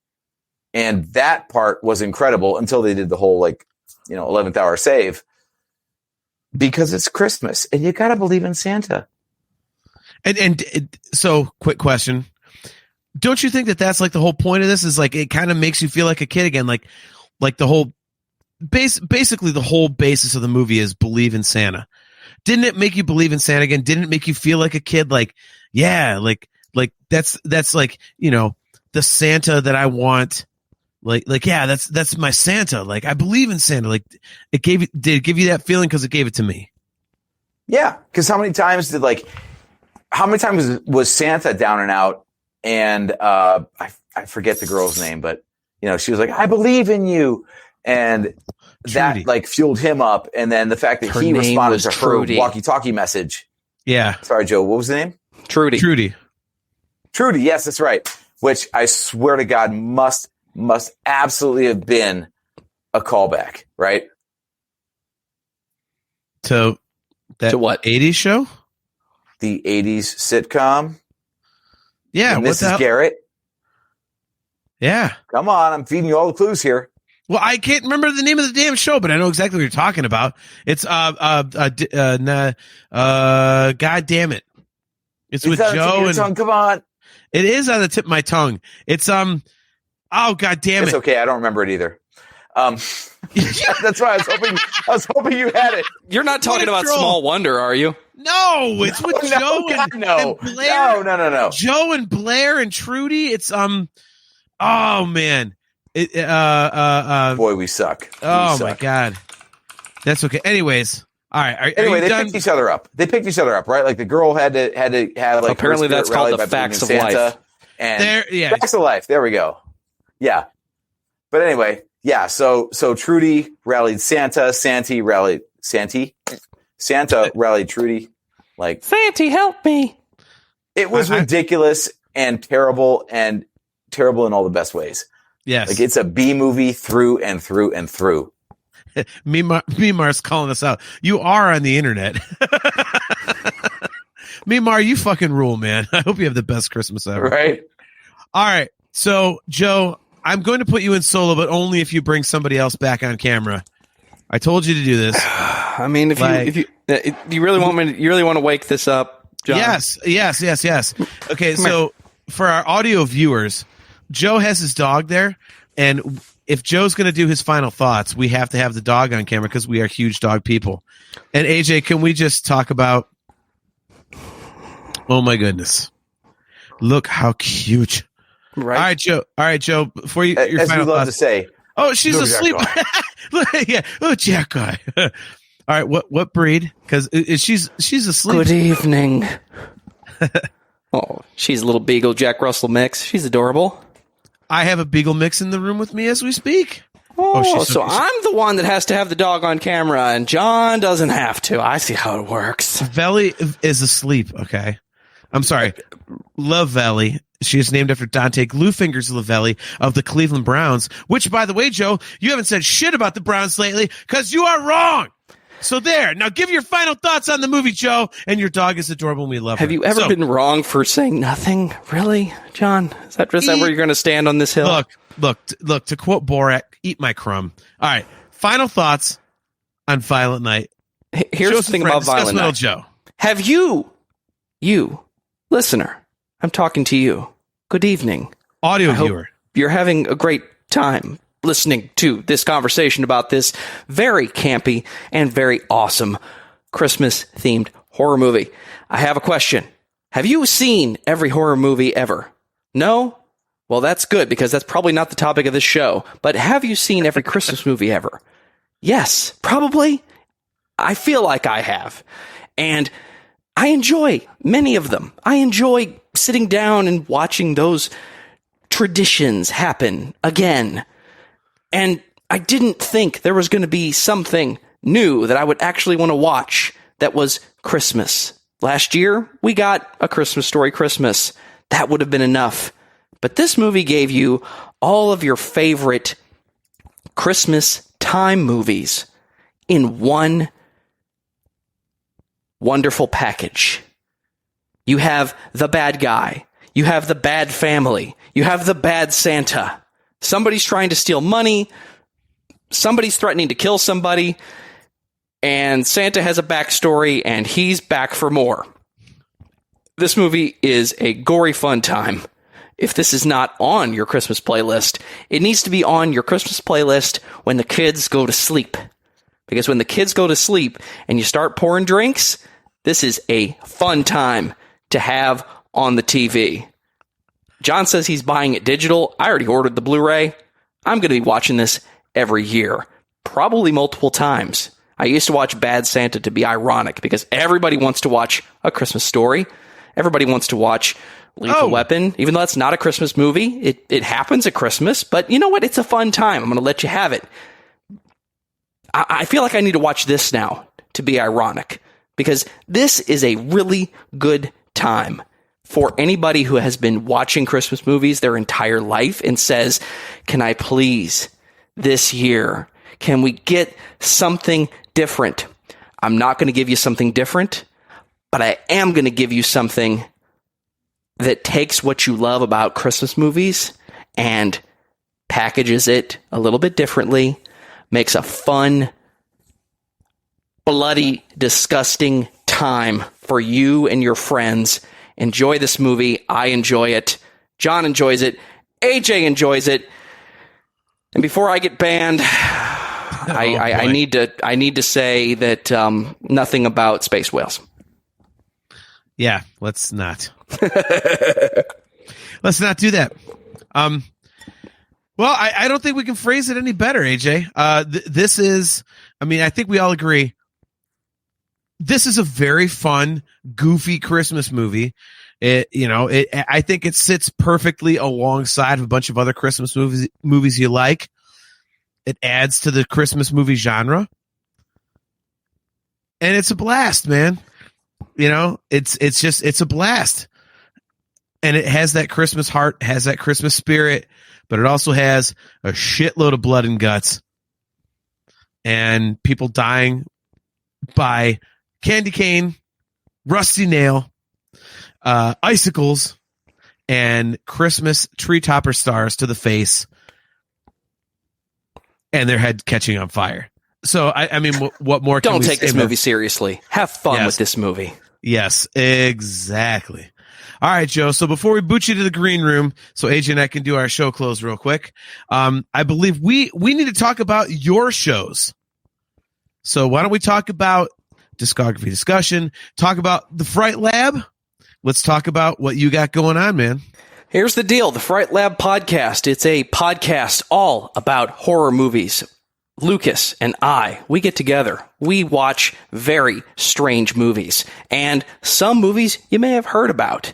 And that part was incredible until they did the whole 11th hour save, because it's Christmas and you got to believe in Santa. And so quick question. Don't you think that that's like the whole point of this is like, it kind of makes you feel like a kid again? Like the whole basically the whole basis of the movie is believe in Santa. Didn't it make you believe in Santa again? Didn't it make you feel like a kid? Like, yeah, like that's like, the Santa that I want. Like, yeah, that's my Santa. Like, I believe in Santa. Like, did it give you that feeling? Cause it gave it to me. Yeah. Cause how many times was Santa down and out? And, I forget the girl's name, but she was like, I believe in you. And Trudy. That fueled him up. And then the fact that he responded to Trudy. her walkie-talkie message. Yeah. Sorry, Joe. What was the name? Trudy. Yes, that's right. Which I swear to God must absolutely have been a callback, right? To what? 80s show? The 80s sitcom. Yeah. And Mrs. Garrett. Yeah. Come on. I'm feeding you all the clues here. Well, I can't remember the name of the damn show, but I know exactly what you're talking about. It's God damn it. It's with Joe and tongue. Come on. It is on the tip of my tongue. It's oh God damn it. It's okay. I don't remember it either. That's why I was hoping you had it. You're not talking about Small Wonder, are you? No, it's with Joe and Blair. No. Joe and Blair and Trudy. It's oh man. Boy, we suck. My God. That's okay. Anyways. All right. Anyway, they picked each other up. Right? Like the girl had to have like, apparently that's called the facts of life. And facts of life. There we go. Yeah. But anyway, yeah. So Trudy rallied Santa. Santa rallied Trudy. Like, Santa, help me. It was ridiculous and terrible, and terrible in all the best ways. Yes. Like it's a B movie through and through and through. Mimar's calling us out. You are on the internet. Mimar, you fucking rule, man. I hope you have the best Christmas ever. Right. All right. So, Joe, I'm going to put you in solo, but only if you bring somebody else back on camera. I told you to do this. I mean, if you really want me, you really want to wake this up, John? Yes. Okay, so for our audio viewers, Joe has his dog there, and if Joe's going to do his final thoughts, we have to have the dog on camera because we are huge dog people. And AJ, can we just talk about? Oh my goodness! Look how cute. Right. All right, Joe. Before you, your as we final love thoughts. to say. Oh, she's Look, asleep. Yeah. Oh, Jack guy. All right. What breed? Because she's asleep. Good evening. Oh, she's a little beagle Jack Russell mix. She's adorable. I have a beagle mix in the room with me as we speak. So I'm the one that has to have the dog on camera, and John doesn't have to. I see how it works. Valley is asleep. Okay. I'm sorry. Love Valley. She is named after Dante Glewfingers Lavelli of the Cleveland Browns, which, by the way, Joe, you haven't said shit about the Browns lately because you are wrong. So there. Now give your final thoughts on the movie, Joe. And your dog is adorable and we love her. Have you ever been wrong for saying nothing? Really, John? Is that where you're going to stand on this hill? Look, to quote Borat, eat my crumb. All right. Final thoughts on Violent Night. Here's Joseph the thing Wren, about Violent Night. Joe. Have you, listener, I'm talking to you. Good evening. Audio viewer. You're having a great time listening to this conversation about this very campy and very awesome Christmas-themed horror movie. I have a question. Have you seen every horror movie ever? No? Well, that's good, because that's probably not the topic of this show. But have you seen every Christmas movie ever? Yes, probably. I feel like I have. And I enjoy many of them. I enjoy sitting down and watching those traditions happen again. And I didn't think there was going to be something new that I would actually want to watch that was Christmas. Last year, we got A Christmas Story Christmas. That would have been enough. But this movie gave you all of your favorite Christmas time movies in one wonderful package. You have the bad guy. You have the bad family. You have the bad Santa. Somebody's trying to steal money. Somebody's threatening to kill somebody. And Santa has a backstory, and he's back for more. This movie is a gory fun time. If this is not on your Christmas playlist, it needs to be on your Christmas playlist when the kids go to sleep. Because when the kids go to sleep and you start pouring drinks, this is a fun time to have on the TV. John says he's buying it digital. I already ordered the Blu-ray. I'm going to be watching this every year, probably multiple times. I used to watch Bad Santa to be ironic because everybody wants to watch A Christmas Story. Everybody wants to watch Lethal Weapon, even though that's not a Christmas movie. It happens at Christmas, but you know what? It's a fun time. I'm going to let you have it. I feel like I need to watch this now to be ironic, because this is a really good time for anybody who has been watching Christmas movies their entire life and says, can I please, this year, can we get something different? I'm not going to give you something different, but I am going to give you something that takes what you love about Christmas movies and packages it a little bit differently, makes a fun, bloody, disgusting time for you and your friends. Enjoy this movie. I enjoy it. John enjoys it. AJ enjoys it. And before I get banned, I need to say that nothing about space whales. Yeah, let's not. Let's not do that. Well, I don't think we can phrase it any better, AJ. This is, I think we all agree, this is a very fun, goofy Christmas movie. I think it sits perfectly alongside of a bunch of other Christmas movies you like. It adds to the Christmas movie genre. And it's a blast, man. It's a blast. And it has that Christmas heart, has that Christmas spirit, but it also has a shitload of blood and guts and people dying by candy cane, rusty nail, icicles, and Christmas tree topper stars to the face, and their head catching on fire. So, I mean, what more can we say? Don't take this movie seriously. Have fun with this movie. Yes, exactly. All right, Joe. So before we boot you to the green room, so AJ and I can do our show close real quick, I believe we need to talk about your shows. So why don't we talk about discography discussion, talk about the Fright Lab. Let's talk about what you got going on, man. Here's the deal. The Fright Lab podcast. It's a podcast all about horror movies. Lucas and we get together. We watch very strange movies, and some movies you may have heard about.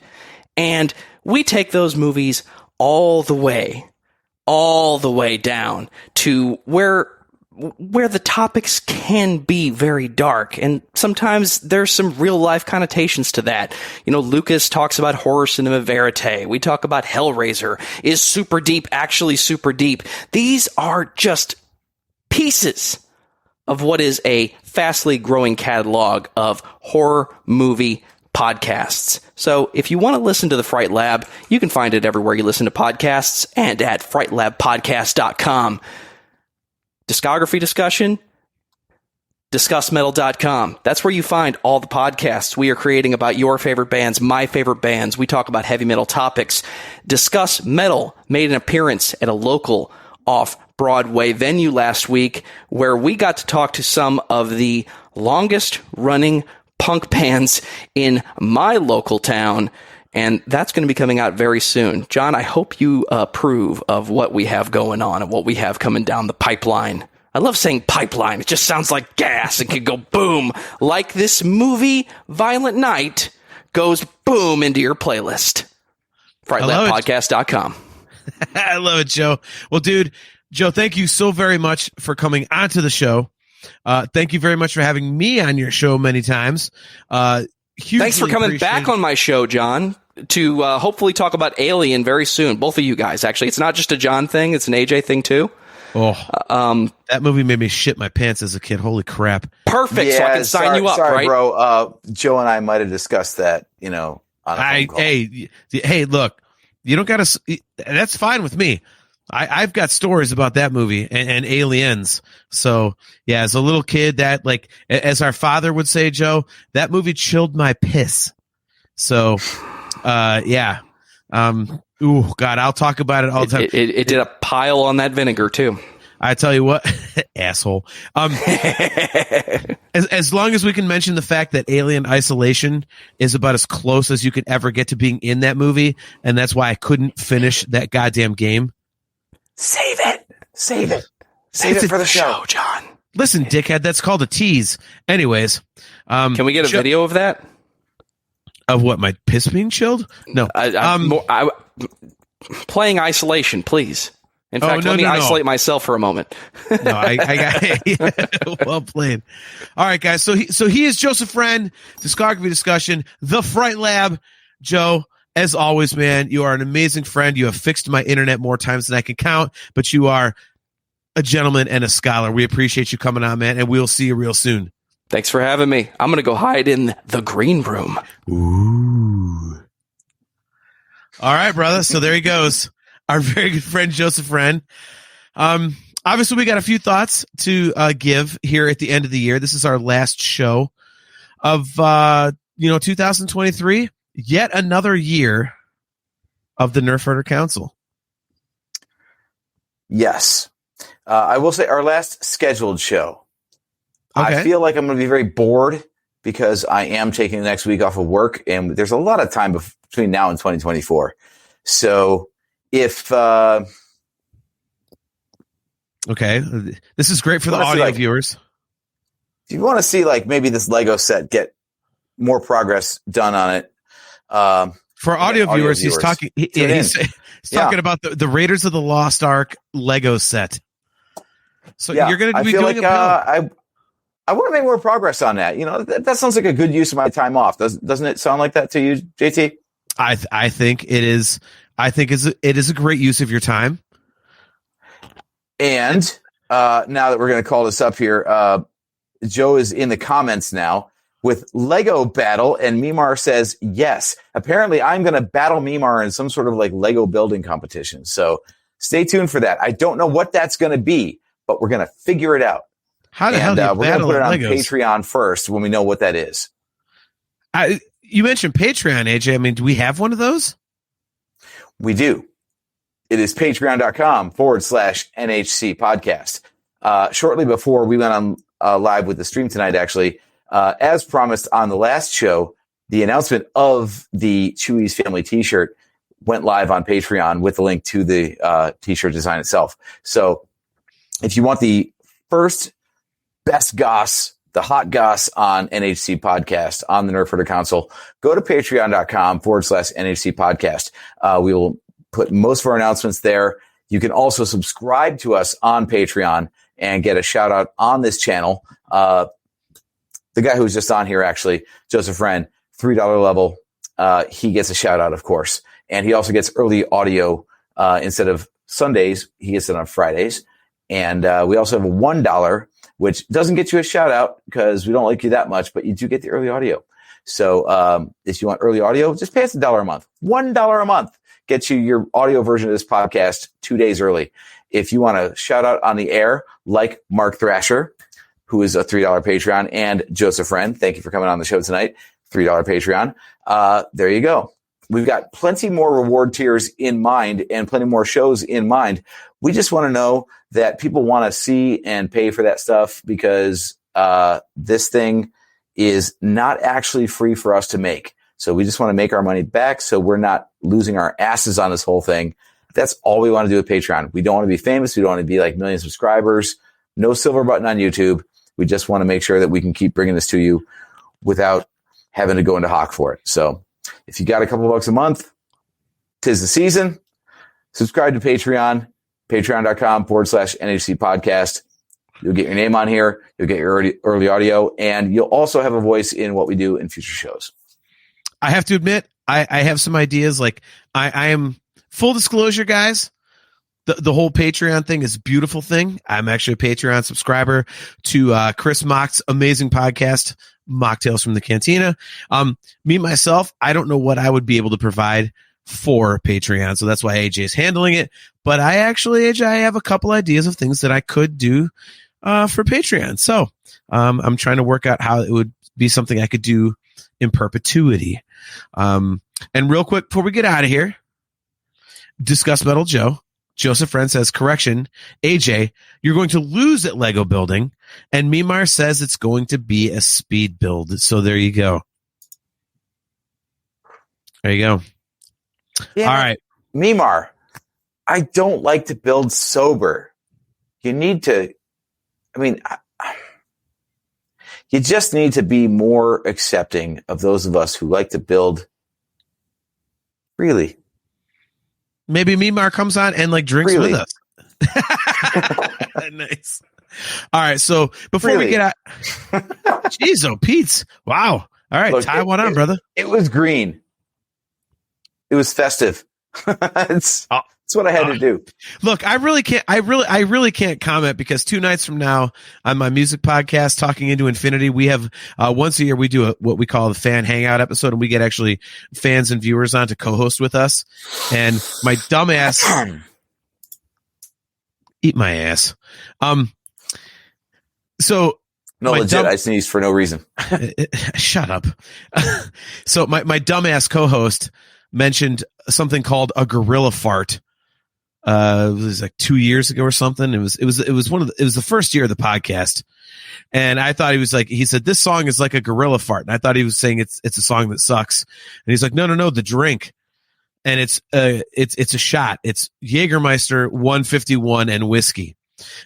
And we take those movies all the way down to where the topics can be very dark, and sometimes there's some real life connotations to that. You know, Lucas talks about horror cinema verite. We talk about Hellraiser. Is Super Deep actually super deep? These are just pieces of what is a fastly growing catalog of horror movie podcasts. So if you want to listen to the Fright Lab, you can find it everywhere you listen to podcasts and at frightlabpodcast.com. Discography discussion, discussmetal.com. That's where you find all the podcasts we are creating about your favorite bands, my favorite bands. We talk about heavy metal topics. Discuss Metal made an appearance at a local off-Broadway venue last week where we got to talk to some of the longest running punk bands in my local town, and that's going to be coming out very soon. John, I hope you approve of what we have going on and what we have coming down the pipeline. I love saying pipeline. It just sounds like gas and can go boom. Like this movie, Violent Night, goes boom into your playlist. FrightLabPodcast.com. I love it, Joe. Well, dude, Joe, thank you so very much for coming onto the show. Thank you very much for having me on your show many times. Thanks for coming back on my show, John, to hopefully talk about Alien very soon. Both of you guys, actually. It's not just a John thing. It's an AJ thing, too. Oh, that movie made me shit my pants as a kid. Holy crap. Perfect. So I can sign you up, sorry, right? Bro. Joe and I might have discussed that, on a phone call. Hey, look, you don't got to, that's fine with me. I've got stories about that movie and Aliens. So yeah, as a little kid, that, like, as our father would say, Joe, that movie chilled my piss. So, yeah. Ooh, God, I'll talk about it all the time. It did a pile on that vinegar too. I tell you what, asshole. As long as we can mention the fact that Alien Isolation is about as close as you could ever get to being in that movie, and that's why I couldn't finish that goddamn game. Save it for the show, John. Listen, dickhead, that's called a tease. Anyways, can we get a video of that? Of what, my piss being chilled? No. Playing Isolation, please. In fact, let me isolate myself for a moment. No, I got well played. All right, guys. So he is Joseph Wren, discography discussion, the Fright Lab. Joe, as always, man, you are an amazing friend. You have fixed my internet more times than I can count, but you are a gentleman and a scholar. We appreciate you coming on, man, and we'll see you real soon. Thanks for having me. I'm going to go hide in the green room. Ooh. All right, brother. So there he goes. Our very good friend, Joseph Wren. Obviously, we got a few thoughts to give here at the end of the year. This is our last show of 2023. Yet another year of the Nerf Herder Council. Yes. I will say our last scheduled show. Okay. I feel like I'm going to be very bored because I am taking the next week off of work, and there's a lot of time between now and 2024. So if okay, this is great for the audio viewers. If you want to see, like, maybe this Lego set get more progress done on it. For audio viewers, he's talking. He's talking about the Raiders of the Lost Ark Lego set. So you're going to be doing I want to make more progress on that. That sounds like a good use of my time off. Doesn't it sound like that to you, JT? I think it is. I think it is a great use of your time. And now that we're going to call this up here, Joe is in the comments now with Lego battle, and Mimar says yes. Apparently, I'm going to battle Mimar in some sort of like Lego building competition. So stay tuned for that. I don't know what that's going to be, but we're going to figure it out. How the hell do you we're going to battle put it on Legos? Patreon first when we know what that is. You mentioned Patreon, AJ. I mean, do we have one of those? We do. It is patreon.com/NHC podcast. Shortly before we went on live with the stream tonight, actually, as promised on the last show, the announcement of the Chewy's Family t-shirt went live on Patreon with the link to the t-shirt design itself. So if you want the first best goss, the hot goss on NHC podcast on the Nerf Herder console, go to patreon.com/NHC podcast. We will put most of our announcements there. You can also subscribe to us on Patreon and get a shout out on this channel. The guy who was just on here, actually, Joseph Wren, $3 level. He gets a shout out, of course. And he also gets early audio, instead of Sundays, he gets it on Fridays. And, we also have a $1, which doesn't get you a shout out because we don't like you that much, but you do get the early audio. So, if you want early audio, just pay us $1 a month. $1 a month gets you your audio version of this podcast 2 days early. If you want to shout out on the air, like Mark Thrasher, who is a $3 Patreon, and Joseph Wren, thank you for coming on the show tonight, $3 Patreon. There you go. We've got plenty more reward tiers in mind and plenty more shows in mind. We just want to know that people want to see and pay for that stuff because this thing is not actually free for us to make. So we just want to make our money back so we're not losing our asses on this whole thing. That's all we want to do with Patreon. We don't want to be famous. We don't want to be like million subscribers. No silver button on YouTube. We just want to make sure that we can keep bringing this to you without having to go into hock for it. So if you got a couple bucks a month, 'tis the season. Subscribe to Patreon, patreon.com/NHC podcast. You'll get your name on here. You'll get your early audio, and you'll also have a voice in what we do in future shows. I have to admit, I have some ideas. Like I am full disclosure, guys. The whole Patreon thing is a beautiful thing. I'm actually a Patreon subscriber to Chris Mock's amazing podcast, Mocktails from the Cantina. Me, myself, I don't know what I would be able to provide for Patreon. So that's why AJ is handling it. But I have a couple ideas of things that I could do for Patreon. So I'm trying to work out how it would be something I could do in perpetuity. And real quick, before we get out of here, Discuss Metal Joe. Joseph Wren says, correction, AJ, you're going to lose at Lego building. And Mimar says it's going to be a speed build. So there you go. There you go. Yeah, all right. Mimar, I don't like to build sober. You need to, you just need to be more accepting of those of us who like to build freely. Maybe Mimar comes on and like drinks Really? with us. Nice. All right. So before we get out, jeez, oh, Pete's. Wow. All right. Look, tie one on, brother. It was green. It was festive. It's what I had to do. Look, I really can't comment because 2 nights from now on my music podcast, Talking Into Infinity, we have once a year we do what we call the fan hangout episode, and we get actually fans and viewers on to co-host with us. And my dumbass, eat my ass. So no, legit, I sneezed for no reason. Shut up. So my dumbass co-host mentioned something called a gorilla fart. It was like 2 years ago or something. It was the first year of the podcast. And I thought he said, this song is like a gorilla fart. And I thought he was saying it's a song that sucks. And he's like, no, the drink. And it's a shot. It's Jägermeister 151 and whiskey.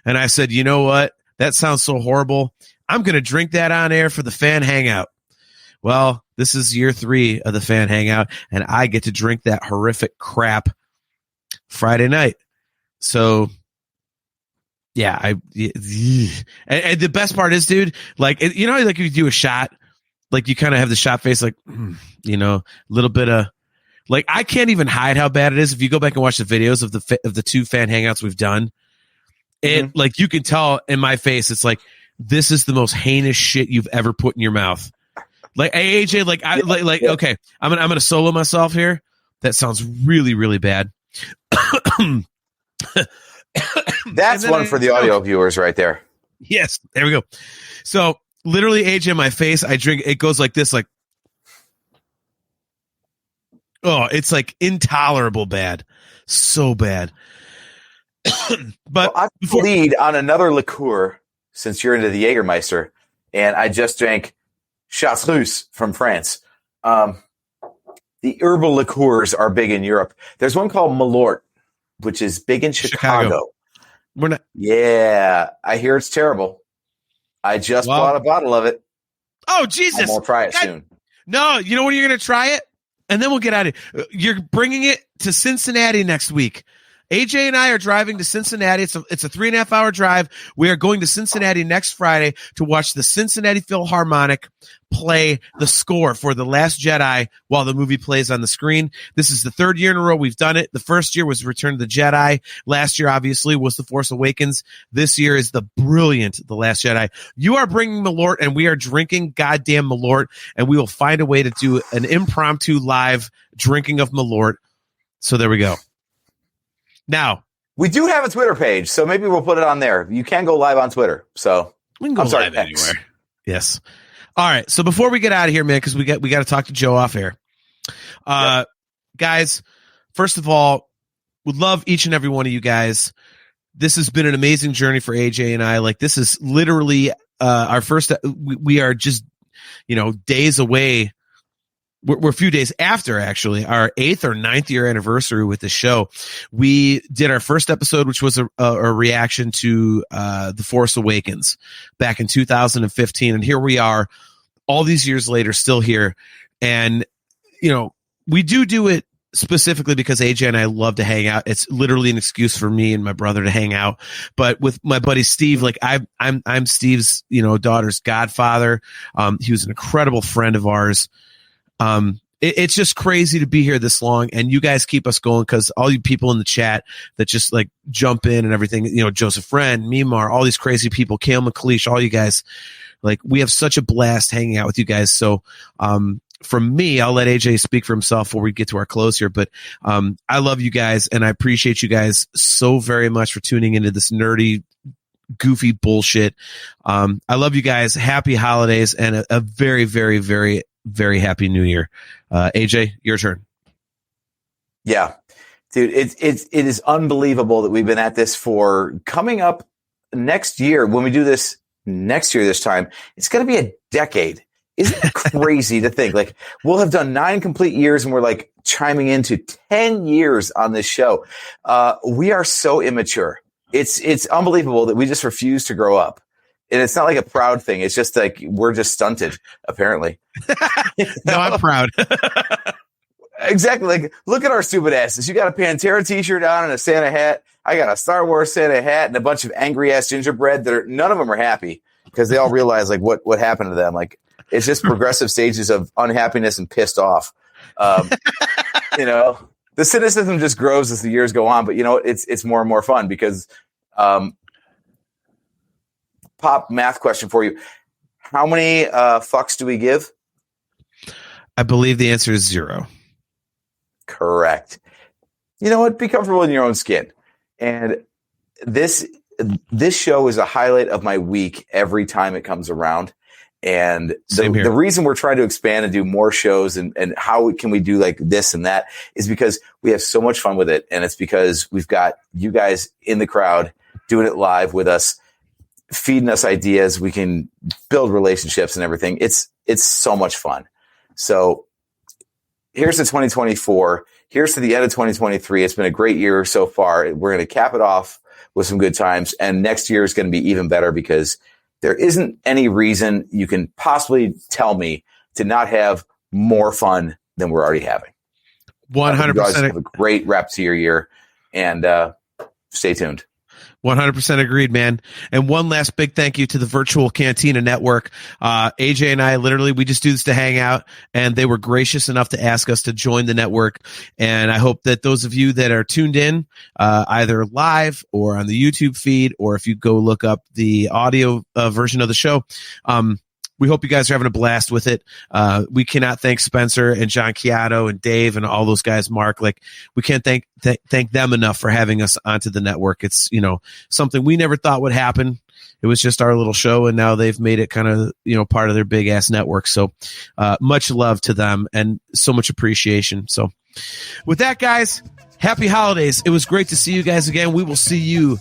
And I said, you know what? That sounds so horrible. I'm going to drink that on air for the fan hangout. Well, this is year 3 of the fan hangout, and I get to drink that horrific crap Friday night. So, yeah, and the best part is, dude, like you do a shot, like you kind of have the shot face, like, a little bit of Like, I can't even hide how bad it is. If you go back and watch the videos of the 2 fan hangouts we've done, it like you can tell in my face, it's like, this is the most heinous shit you've ever put in your mouth. Like, hey, AJ, okay, I'm gonna solo myself here. That sounds really, really bad. That's one for the audio viewers right there. Yes, there we go. So literally, AJ, in my face, I drink. It goes like this, like, oh, it's like intolerable bad, so bad. But I lead on another liqueur since you're into the Jägermeister, and I just drank Chartreuse from France. The herbal liqueurs are big in Europe. There's one called Malort, which is big in Chicago. We're not. Yeah, I hear it's terrible. I just bought a bottle of it. Oh, Jesus. We'll try it soon. No, you know when you're going to try it? And then we'll get out of here. You're bringing it to Cincinnati next week. AJ and I are driving to Cincinnati. It's a 3.5 hour drive. We are going to Cincinnati next Friday to watch the Cincinnati Philharmonic play the score for The Last Jedi while the movie plays on the screen. This is the 3rd year in a row we've done it. The first year was Return of the Jedi. Last year, obviously, was The Force Awakens. This year is the brilliant The Last Jedi. You are bringing Malort, and we are drinking goddamn Malort, and we will find a way to do an impromptu live drinking of Malort. So there we go. Now, we do have a Twitter page, so maybe we'll put it on there. You can go live on Twitter. So we can go live anywhere. Yes. All right. So before we get out of here, man, because we got to talk to Joe off air. Guys, first of all, would love each and every one of you guys. This has been an amazing journey for AJ and I. Like, this is literally our first. We are just, days away. We're a few days after, actually, our 8th or 9th year anniversary with the show. We did our first episode, which was a reaction to The Force Awakens back in 2015. And here we are all these years later, still here. And, we do it specifically because AJ and I love to hang out. It's literally an excuse for me and my brother to hang out. But with my buddy Steve, like I'm Steve's, daughter's godfather. He was an incredible friend of ours. It's just crazy to be here this long, and you guys keep us going because all you people in the chat that just like jump in and everything, Joseph Wren, Mimar, all these crazy people, Kale McLeish, all you guys, like, we have such a blast hanging out with you guys. So, from me, I'll let AJ speak for himself before we get to our close here, but, I love you guys and I appreciate you guys so very much for tuning into this nerdy, goofy bullshit. I love you guys. Happy holidays and a very, very, very, very happy new year. AJ, your turn. Yeah, dude, it is unbelievable that we've been at this for coming up next year. When we do this next year, this time, it's going to be a decade. Isn't it crazy to think, like, we'll have done 9 complete years and we're like chiming into 10 years on this show. We are so immature. It's unbelievable that we just refuse to grow up. And it's not like a proud thing. It's just like we're just stunted, apparently. No, I'm proud. Exactly. Like, look at our stupid asses. You got a Pantera t-shirt on and a Santa hat. I got a Star Wars Santa hat and a bunch of angry ass gingerbread that none of them are happy because they all realize like what happened to them. Like, it's just progressive stages of unhappiness and pissed off. The cynicism just grows as the years go on, but it's more and more fun because, pop math question for you. How many fucks do we give? I believe the answer is 0. Correct. You know what? Be comfortable in your own skin. And this show is a highlight of my week every time it comes around. And the reason we're trying to expand and do more shows and how can we do like this and that is because we have so much fun with it. And it's because we've got you guys in the crowd doing it live with us, feeding us ideas. We can build relationships and everything. It's so much fun. So here's to 2024. Here's to the end of 2023. It's been a great year so far. We're going to cap it off with some good times. And next year is going to be even better because there isn't any reason you can possibly tell me to not have more fun than we're already having. 100%. Have a great rep to your year and stay tuned. 100% agreed, man. And one last big thank you to the Virtual Cantina Network. AJ and I, literally, we just do this to hang out, and they were gracious enough to ask us to join the network. And I hope that those of you that are tuned in, either live or on the YouTube feed, or if you go look up the audio version of the show, we hope you guys are having a blast with it. We cannot thank Spencer and John Chiato and Dave and all those guys, Mark. Like, we can't thank them enough for having us onto the network. It's, something we never thought would happen. It was just our little show, and now they've made it kind of, part of their big ass network. So, much love to them and so much appreciation. So with that, guys, happy holidays. It was great to see you guys again. We will see you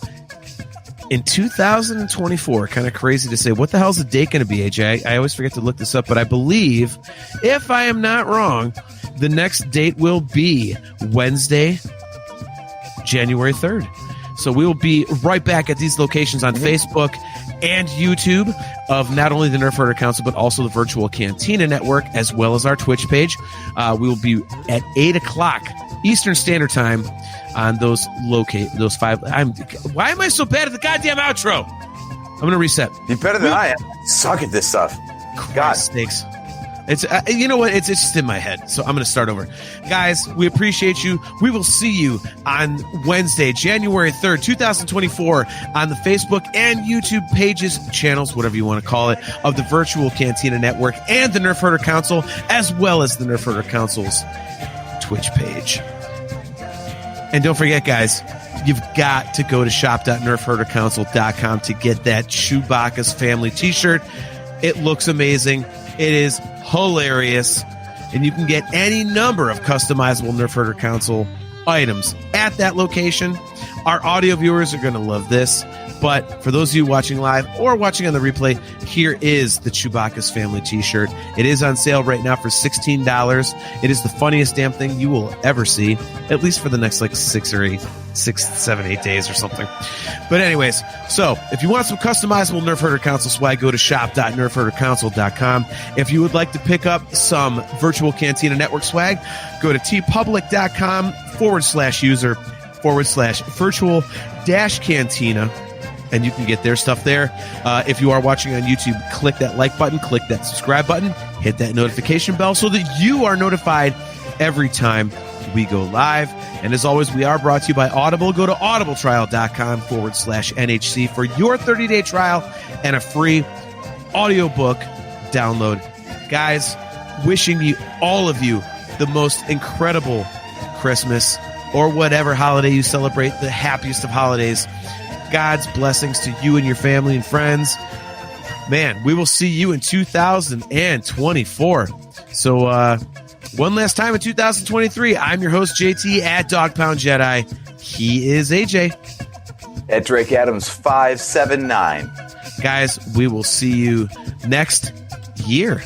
in 2024. Kind of crazy to say. What the hell's the date going to be, AJ? I always forget to look this up, but I believe, if I am not wrong, the next date will be Wednesday, January 3rd. So we will be right back at these locations on Facebook and YouTube of not only the Nerf Herder Council, but also the Virtual Cantina Network, as well as our Twitch page. We will be at 8 o'clock Eastern Standard Time on those five. Why am I so bad at the goddamn outro? I'm going to reset. You're better than I am. I suck at this stuff. God sakes. It's you know what? It's just in my head. So I'm going to start over. Guys, we appreciate you. We will see you on Wednesday, January 3rd, 2024 on the Facebook and YouTube pages, channels, whatever you want to call it, of the Virtual Cantina Network and the Nerf Herder Council, as well as the Nerf Herder Council's Twitch page. And don't forget, guys, you've got to go to shop.nerfherdercouncil.com to get that Chewbacca's family t-shirt. It looks amazing. It is hilarious. And you can get any number of customizable Nerf Herder Council items at that location. Our audio viewers are going to love this. But for those of you watching live or watching on the replay, here is the Chewbacca's family t-shirt. It is on sale right now for $16. It is the funniest damn thing you will ever see, at least for the next 6, 7, 8 days or something. But anyways, so if you want some customizable Nerf Herder Council swag, go to shop.nerfherdercouncil.com. If you would like to pick up some Virtual Cantina Network swag, go to tpublic.com/user/virtual-cantina. And you can get their stuff there. If you are watching on YouTube, click that like button, click that subscribe button, hit that notification bell so that you are notified every time we go live. And as always, we are brought to you by Audible. Go to audibletrial.com/NHC for your 30-day trial and a free audiobook download. Guys, wishing all of you the most incredible Christmas or whatever holiday you celebrate, the happiest of holidays. God's blessings to you and your family and friends. Man, we will see you in 2024. So, one last time in 2023, I'm your host, JT, at Dog Pound Jedi. He is AJ. At Drake Adams 579. Guys, we will see you next year.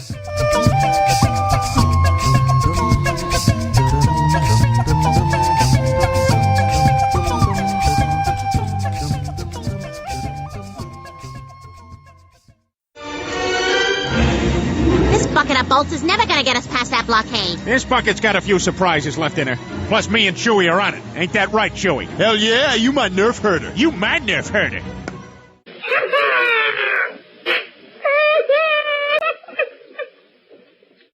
Bucket of bolts is never gonna get us past that blockade. This bucket's got a few surprises left in her. Plus, me and Chewie are on it. Ain't that right, Chewie? Hell yeah, you my Nerf herder. You my Nerf herder.